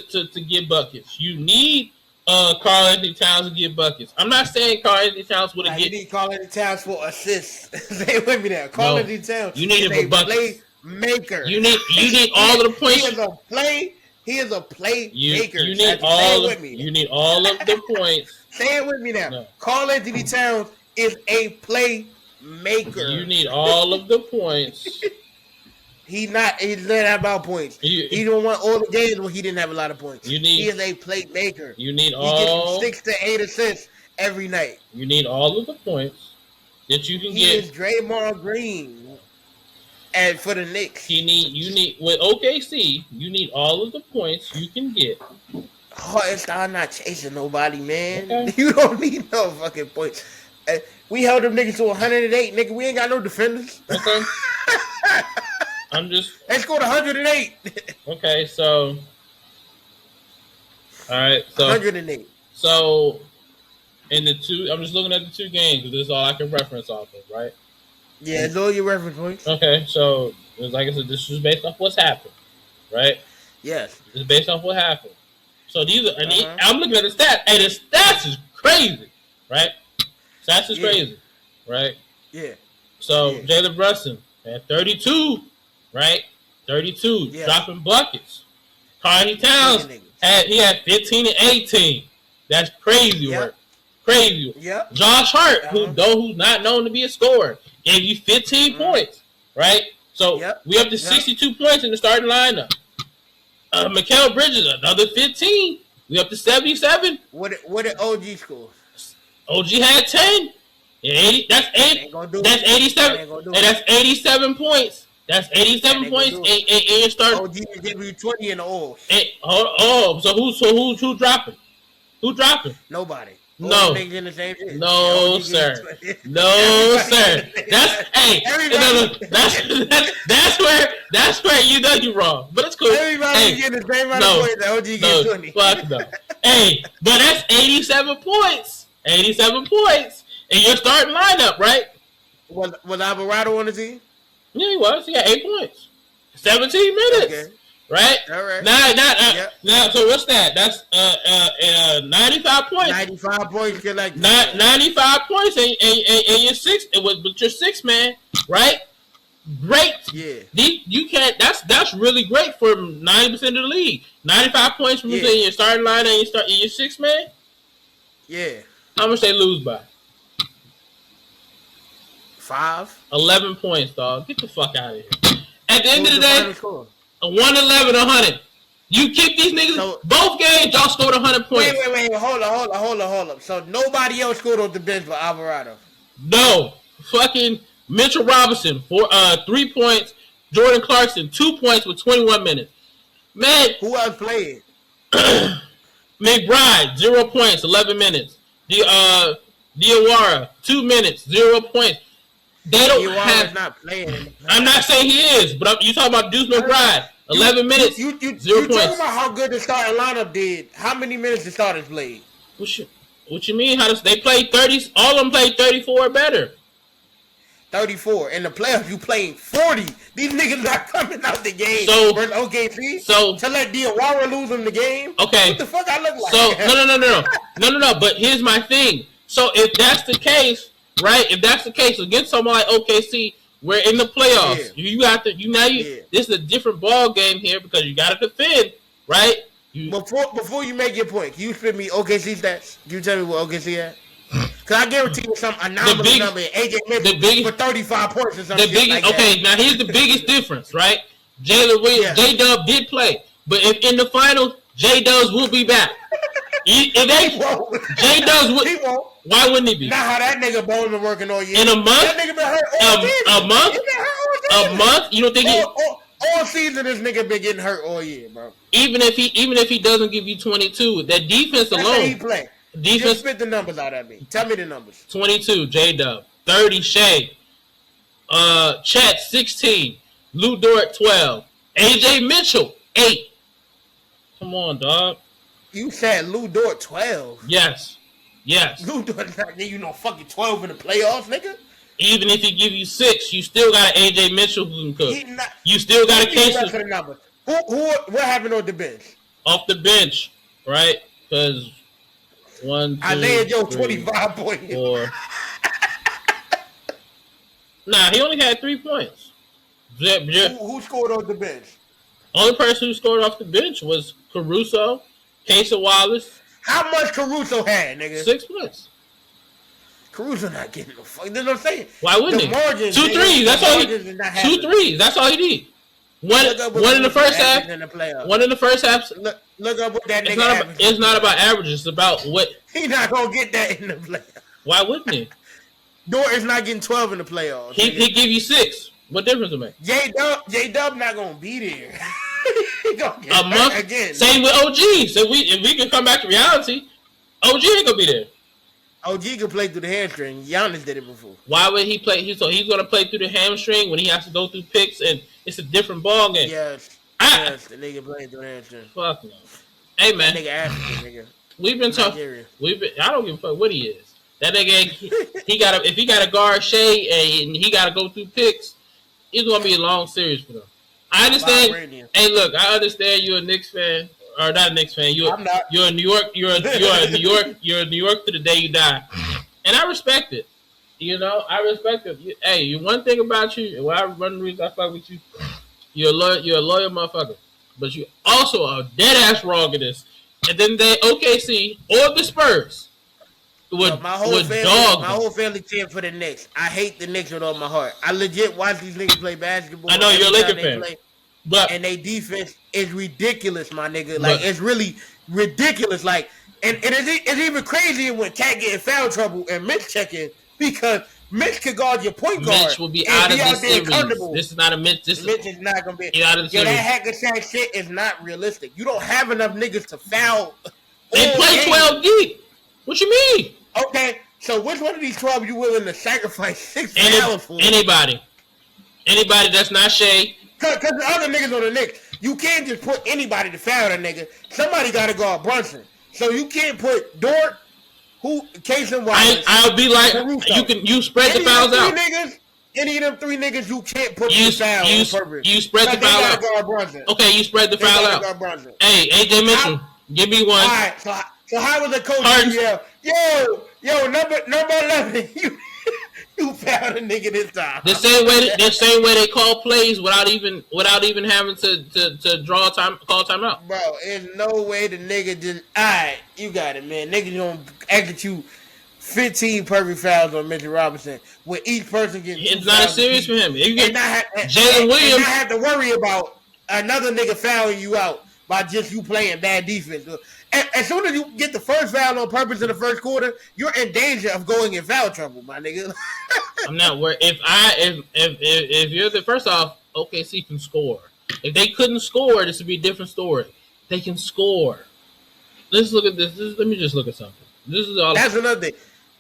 to get buckets. You need Karl Anthony Towns to get buckets. I'm not saying Karl Anthony Towns would have get. You need Karl Anthony Towns for assists. Stay with me there. Karl Anthony Towns. You need him for buckets. Playmaker. You need all of the points. He is a playmaker. You need all of. You need all of the points. Say it with me now. No. Karl Anthony Towns is a playmaker. You need all of the points. He's not about points. He don't want all the games where he didn't have a lot of points. He is a playmaker. You need all. He gets 6 to 8 assists every night. You need all of the points that you can get. He is Draymond Green. And for the Knicks, you need with OKC. You need all of the points you can get. I'm not chasing nobody, man. Okay. You don't need no fucking points. We held them niggas to 108, nigga. We ain't got no defenders. Okay. They scored 108. Okay, so. All right, so 108. So, in the two. I'm just looking at the two games because this is all I can reference off of, right? Yeah, it's all your reference points. Okay, so like I said, this is based off what's happened, right? Yes. It's based off what happened. So these are, I'm looking at the stats. Hey, the stats is crazy, right? Stats is crazy, right? Yeah. So Jalen Brunson had 32, right? 32, dropping buckets. Carney Towns had 15 and 18. That's crazy work. Crazy. Yep. Josh Hart, who's not known to be a scorer, gave you 15 points, right? So we up to 62 points in the starting lineup. Mikal Bridges, another 15. We up to 77. What did OG score? OG had 10. 80. That's 8. That's 87. And that's 87 points. That's 87 points in your start. OG gave you 20 in the all. So who's dropping? Who dropping? Nobody. No. In the same shit. No, sir. No, sir. That's where you know you're wrong. But it's cool. Everybody getting the same amount of points that OG gets 20. Fuck no. Hey, but that's 87 points. 87 points. And your starting lineup, right? Was Alvarado on the team? Yeah, he was. He got 8 points. 17 minutes. Okay. Right? All right. Now, so what's that? That's 95 points. 95 points. 95 points and your six. It was but your 6 man, right? Great. Yeah. You can't. That's really great for 90% of the league. 95 points from your starting line and your 6 man. Yeah. How much they lose by? 5. 11 points, dog. Get the fuck out of here. At the end of the day. 111, 100. You keep these niggas. Both games, y'all scored 100 points. Wait. Hold up. So nobody else scored off the bench for Alvarado? No. Fucking Mitchell Robinson for 3 points. Jordan Clarkson 2 points with 21 minutes. Man. Who else played? McBride 0 points, 11 minutes. Diawara 2 minutes, 0 points. They don't have. Not playing. I'm not saying he is, but you talking about Deuce McBride. 11 minutes. You 0 points. Talking about how good the starting lineup did. How many minutes the starters played? What you mean? They played 30? All of them played 34 or better. 34. In the playoffs, you playing 40. These niggas not coming out the game. So OKC. So to let Diawara lose them the game. Okay. What the fuck I look like? So no. But here's my thing. So if that's the case. Right, if that's the case against someone like OKC, we're in the playoffs. Yeah. You got to This is a different ball game here because you got to defend, right? Before you make your point, can you spit me OKC stats? Can you tell me what OKC at? Because I guarantee you some anomalous number. AJ Mitchell for 35 points or something. Now here's the biggest difference, right? Jalen Williams, J-Dub did play, but if in the finals, J-Dubs will be back. J-Dubs would. He won't. Why wouldn't he be? Not how that nigga Bowles been working all year. In a month? That nigga been hurt all year. A month? A month? You don't think all season this nigga been getting hurt all year, bro. Even if he doesn't give you 22, that defense alone. That's how he play. Defense. Just spit the numbers out at me. Tell me the numbers. 22, J-Dub. 30, Shea. Chet, 16. Lou Dort, 12. AJ Mitchell, 8. Come on, dog. You said Lou Dort, 12? Yes. Lou Dort not give you no fucking 12 in the playoffs, nigga. Even if he give you 6, you still got an AJ Mitchell who can cook. You still got a case of the number. What happened on the bench? Off the bench, right? Because 1, 2, Isaiah Joe 3, 25 points. 4. Nah, he only had 3 points. Who scored off the bench? Only person who scored off the bench was Caruso, Casey Wallace. How much Caruso had, nigga? 6 points. Caruso not getting no fuck. That's what I'm saying. Why wouldn't he? 2 threes. That's all he. 2 threes. That's all he need. One in the first half. One in the first half. Look up what that nigga. It's not about averages. It's about what. He not gonna get that in the playoffs. Why wouldn't he? Dort is not getting 12 in the playoffs. He give you 6. What difference it make? J-Dub not gonna be there. A month again. Same with OG. So if we can come back to reality, OG ain't gonna be there. OG can play through the hamstring. Giannis did it before. Why would he play? So he's gonna play through the hamstring when he has to go through picks, and it's a different ball game. Yes, the nigga playing through the hamstring. Fuck no. Hey man, that nigga African nigga. we've been talking. Nigerian. I don't give a fuck what he is. That nigga, if he got to guard Shea and he got to go through picks, it's gonna be a long series for them. I understand. Hey, look, I understand you're a Knicks fan, or not a Knicks fan. I'm not. You're a New York. You're a New York. You're a New York to the day you die, and I respect it. You know, I respect it. Hey, one thing about you, one of the reasons I fuck with you, you're a loyal motherfucker, but you also are dead ass wrong in this. And then they OKC or the Spurs. My whole family cheer for the Knicks. I hate the Knicks with all my heart. I legit watch these niggas play basketball. I know you're a Laker fan, and their defense is ridiculous, my nigga. Like it's really ridiculous. Like, and it's even crazier when Cat get in foul trouble and Mitch check in because Mitch could guard your point guard. Mitch will be out of this series. This is not a Mitch. Mitch is not gonna be out of the series. That hack-a-sack shit is not realistic. You don't have enough niggas to foul. They play 12 deep. What you mean? Okay, so which one of these 12 you willing to sacrifice 6 fouls for? Anybody that's not Shea. Cause the other niggas on the Knicks, you can't just put anybody to foul a nigga. Somebody gotta guard Brunson. So you can't put Dort, Case and Wallace. I'll be like, you spread the fouls out. Any of them 3 niggas you can't put the foul on purpose. You spread the foul out. Okay, you spread the foul out. Hey, AJ Mitchell, give me one. All right, so how was the coach yell? Yo, number 11, you fouled a nigga this time. The same way they call plays without even having to call timeout. Bro, there's no way the nigga just alright, you got it, man. Nigga gonna execute 15 perfect fouls on Mitchell Robinson with each person getting. It's not a series for him. If you get Jalen Williams, and not have to worry about another nigga fouling you out by just you playing bad defense. As soon as you get the first foul on purpose in the first quarter, you're in danger of going in foul trouble, my nigga. I'm not worried. If you're the first off, OKC can score. If they couldn't score, this would be a different story. They can score. Let's look at this. Let me just look at something. This is all. That's another thing.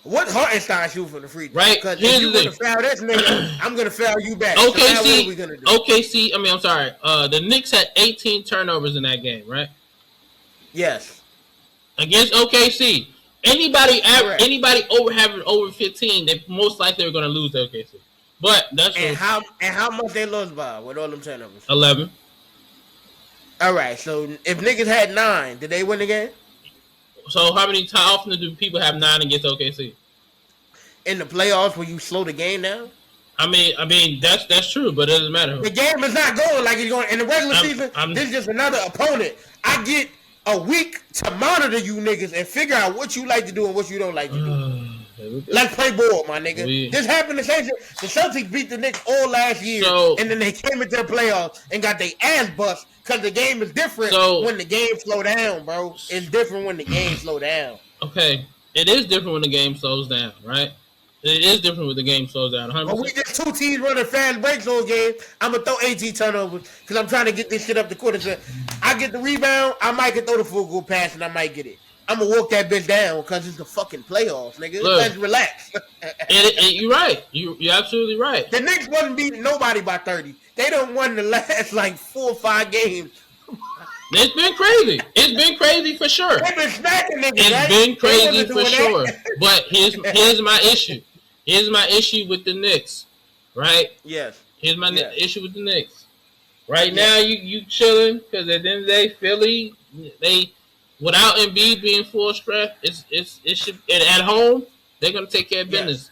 What Hartenstein shoot from the free throw? Right. Because if you're gonna foul this nigga, I'm gonna foul you back. OKC. So what are we gonna do? OKC. I'm sorry. The Knicks had 18 turnovers in that game, right? Yes. Against OKC, anybody having over 15, they most likely are going to lose to OKC. But that's how much they lost by with all them turnovers? 11. All right, so if niggas had 9, did they win the game? So how often do people have 9 against OKC? In the playoffs, when you slow the game down. I mean that's true, but it doesn't matter. The game is not going like it's going in the regular season. This is just another opponent. I get a week to monitor you niggas and figure out what you like to do and what you don't like to do. Let's play ball, my nigga. This happened the same shit. The Celtics beat the Knicks all last year, and then they came into the playoffs and got their ass bust because the game is different when the game slow down, bro. It's different when the game slow down. Okay, it is different when the game slows down, right? It is different when the game slows down. 100%. But we just 2 teams running fast breaks on game. I'm going to throw 18 turnovers because I'm trying to get this shit up the court. I get the rebound, I might get throw the full goal pass and I might get it. I'm going to walk that bitch down because it's the fucking playoffs, nigga. Look, let's relax. You're right. You're absolutely right. The Knicks wasn't beating nobody by 30. They done won the last 4 or 5 games. It's been crazy. It's been crazy for sure. They've been smacking niggas, It's been crazy for sure. But here's my issue. Here's my issue with the Knicks, right? Yes. Here's my issue with the Knicks. Right now, you chilling because at the end of the day, Philly, they without Embiid being full strength, it should at home they're gonna take care of business.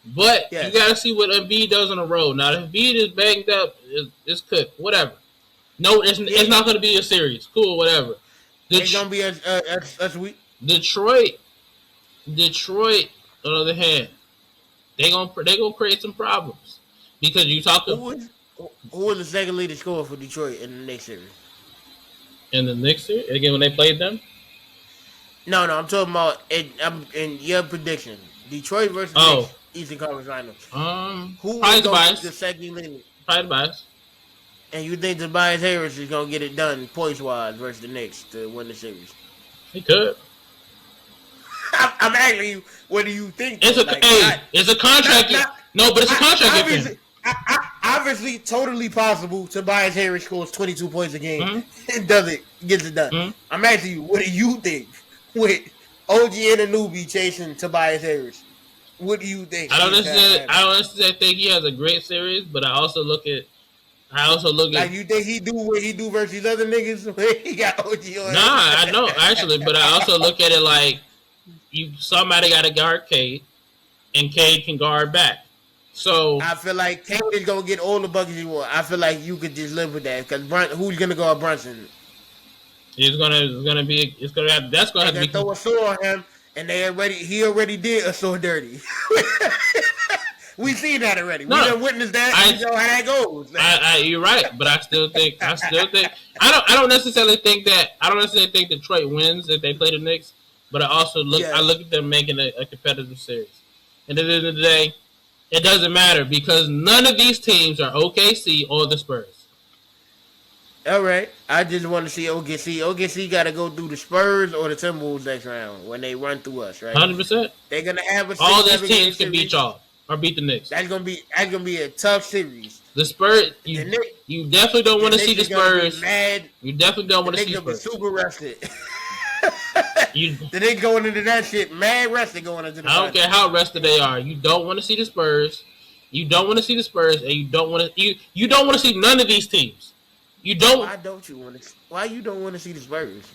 But you gotta see what Embiid does on the road. Now, if Embiid is banged up, it's cooked. Whatever. No, it's not gonna be a series. Cool, whatever. It's gonna be a week. Detroit. On the other hand, they gonna create some problems because you talk to who was the second leading scorer for Detroit in the next series? In the next series, again when they played them. No, I'm talking about in your prediction, Detroit versus Knicks, Eastern Conference Finals. Who was the second leading? Probably Tobias. And you think Tobias Harris is gonna get it done points wise versus the Knicks to win the series? He could. I'm asking you, what do you think? It's a contract. But it's a contract. Obviously, totally possible. Tobias Harris scores 22 points a game and gets it done. I'm asking you, what do you think? with OG and a newbie chasing Tobias Harris. What do you think? I don't necessarily think he has a great series, but I also look at like you think he do what he do versus other niggas when he got OG on. Nah, I know actually, but I also look at it like somebody got to guard Cade, and Cade can guard back. So I feel like Cade is gonna get all the buckets you want. I feel like you could just live with that because who's gonna guard Brunson? That's gonna have to throw a sword on him, and he already did a sword dirty. We seen that already. No, we done witnessed that. We know how that goes. You're right, but I still think I don't necessarily think Detroit wins if they play the Knicks, but I also look at them making a competitive series. And at the end of the day, it doesn't matter because none of these teams are OKC or the Spurs. All right, I just want to see OKC. OKC got to go through the Spurs or the Timberwolves next round when they run through us, right? 100%. They're gonna have a all these teams can beat y'all or beat the Knicks. That's gonna be a tough series. The Spurs, you definitely don't want to see the Spurs. You definitely don't want to see the Spurs. Super rested. The Knicks going into that shit mad rested going into the. I don't care how rested they are. You don't want to see the Spurs. You don't want to see the Spurs, and you don't want to see none of these teams. You don't. Why don't you want to? Why you don't want to see the Spurs?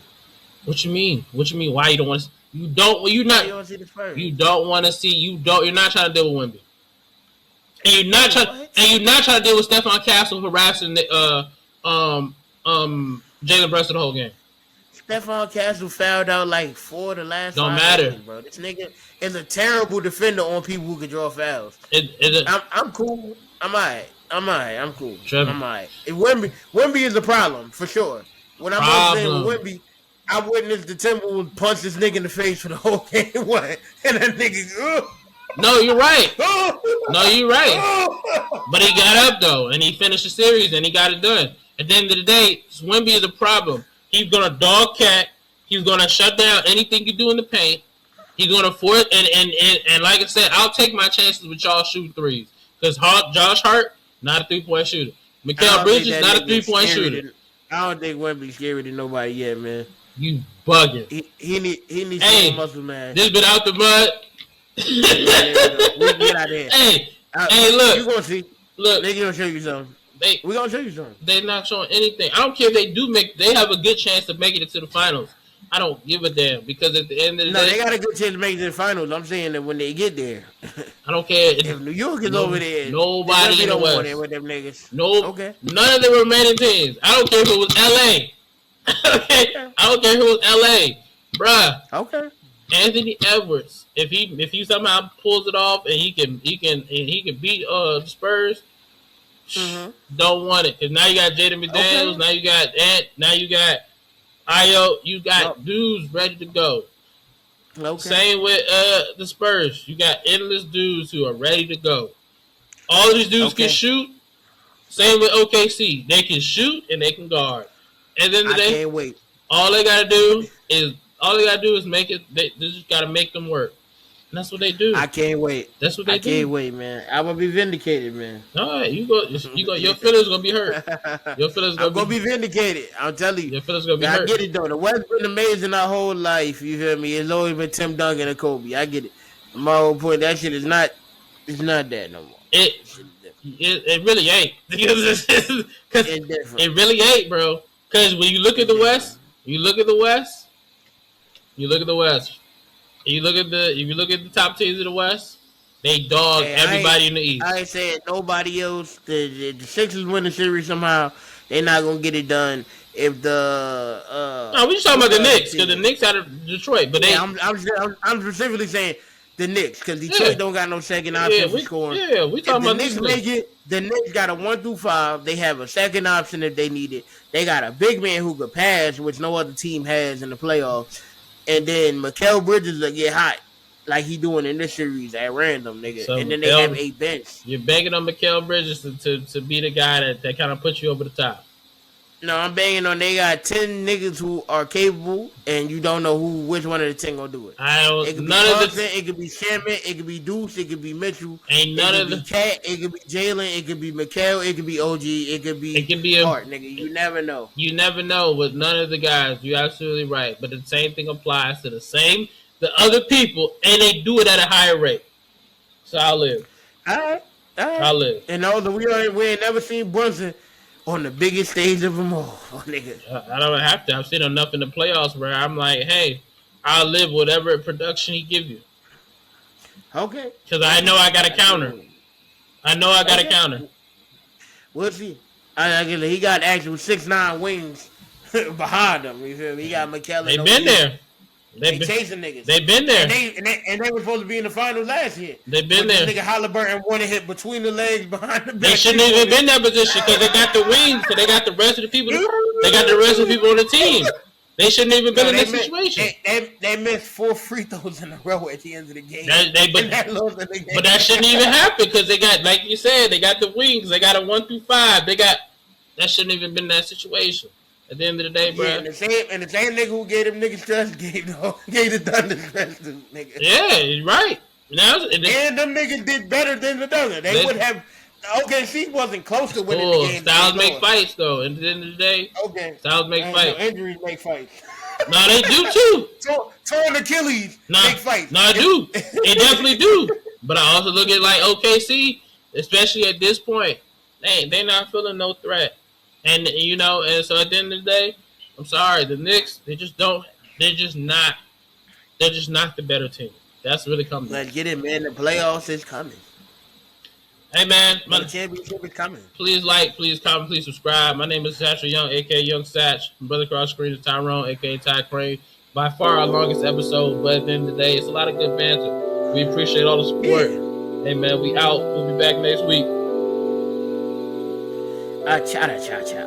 What you mean? Why you don't want to? You don't. You're not. Why you don't see the Spurs? You don't want to see. You don't. You're not trying to deal with Wemby. And you're not trying. And you're not trying to deal with Stephon Castle harassing Jalen Brunson the whole game. Stephon Castle fouled out like 4 of the last. Don't matter, games, bro. This nigga is a terrible defender on people who can draw fouls. I'm cool. I'm alright. I'm cool. Trevor. I'm alright. Wemby is a problem for sure. When I'm saying with Wemby, I witnessed the Timberwolves punch this nigga in the face for the whole game one, and that nigga. No, you're right. But he got up though, and he finished the series, and he got it done. At the end of the day, Wemby is a problem. He's gonna dog cat. He's gonna shut down anything you do in the paint. He's gonna force and like I said, I'll take my chances with y'all shooting threes because Josh Hart not a 3-point shooter. Mikal Bridges not a 3-point shooter. I don't think Wemby's scary to nobody yet, man. You bugging. He needs some muscle, man. This been out the mud. We get out there. Hey, look. You gonna see? Look, they gonna show you something. We gonna show you something. They're not showing anything. I don't care if they do they have a good chance of making it to the finals. I don't give a damn because at the end of the day, they got a good chance to make it to the finals. I'm saying that when they get there, I don't care if New York is over there. Nobody in the West there with them niggas. Okay. None of the remaining teams. I don't care if it was LA. Okay. I don't care if it was LA, bruh. Okay. Anthony Edwards, if he somehow pulls it off and he can beat the Spurs. Mm-hmm. Don't want it because now you got Jaden McDaniels, now you got Ant, now you got Ayo, you got dudes ready to go. Okay. Same with the Spurs, you got endless dudes who are ready to go. All of these dudes can shoot. Same with OKC, they can shoot and they can guard. And then I can't wait. All they gotta do is make it. They just gotta make them work. And that's what they do. I can't wait. That's what they do. I can't wait, man. I'm gonna be vindicated, man. All right, you go. Your feelings gonna be hurt. I'm gonna be vindicated. I'm telling you. Your feelings gonna be hurt. I get it though. The West been amazing our whole life. You feel me? It's always been Tim Duncan and Kobe. I get it. My whole point. That shit is not. It's not that no more. It really ain't. Because it really ain't, bro. Because when you look at the West, if you look at the top teams in the West, they dog everybody in the East. I ain't saying nobody else. The Sixers win the series somehow. They're not gonna get it done if the. No, we just talking about the Knicks because the Knicks out of Detroit, but I'm specifically saying the Knicks because Detroit don't got no second option for scoring. Yeah, we talking about the Knicks. Make it. The Knicks got a 1 through 5. They have a second option if they need it. They got a big man who could pass, which no other team has in the playoffs. And then Mikal Bridges will get hot like he doing in this series at random, nigga. So and then they have a bench. You're banking on Mikal Bridges to be the guy that kind of puts you over the top. No, I'm banging on. They got 10 niggas who are capable, and you don't know which one of the 10 gonna do it. I don't. It could be None of Carson, the. it could be Shamit, it could be Deuce, it could be Mitchell, Ain't none it of could be the. Cat, it could be Jalen, it could be Mikhail, it could be OG, it could be Hart, nigga. You never know. You never know with none of the guys. You're absolutely right. But the same thing applies to the other people, and they do it at a higher rate. So I'll live. All right. I'll live. And also, we ain't never seen Brunson on the biggest stage of them all, nigga. I don't have to. I've seen enough in the playoffs where I'm like, hey, I'll live whatever production he give you. Okay. Because I know I got a counter. I know I got a counter. We'll see. He got actual 6'9" wings behind him. You feel me? He got McKellen. They've been there. They chasing niggas. They've been there. And they were supposed to be in the finals last year. They've been there. Nigga Halliburton wanted hit between the legs behind the back. They shouldn't even been in that position because they got the wings. So they got the rest of the people. They got the rest of the people on the team. They shouldn't even been in this situation. They missed 4 free throws in a row at the end of the game. But that shouldn't even happen because they got, like you said, they got the wings. They got a 1 through 5. That shouldn't even been that situation. At the end of the day, bro. Yeah, and the same nigga who gave them niggas stress gave the Thunder stress too, nigga. Yeah, you're right. And them niggas did better than the Thunder. They would have. OKC wasn't close to winning the game. Styles make fights, though. At the end of the day, Styles make fights. Injuries make fights. No, they do too. Torn Achilles make fights. No, I do. They definitely do. But I also look at like OKC, especially at this point, they not feeling no threat. And and so at the end of the day, I'm sorry, the Knicks, they're just not the better team. That's really coming. Let's get it, man. The playoffs is coming. Hey man, the championship is coming. Please like, please comment, please subscribe. My name is Satchel Young, aka Youngsatch. My brother across the screen is Tyrone, aka Ty Crane. By far our longest episode, but at the end of the day, it's a lot of good banter. We appreciate all the support. Yeah. Hey man, we out. We'll be back next week. Cha cha cha.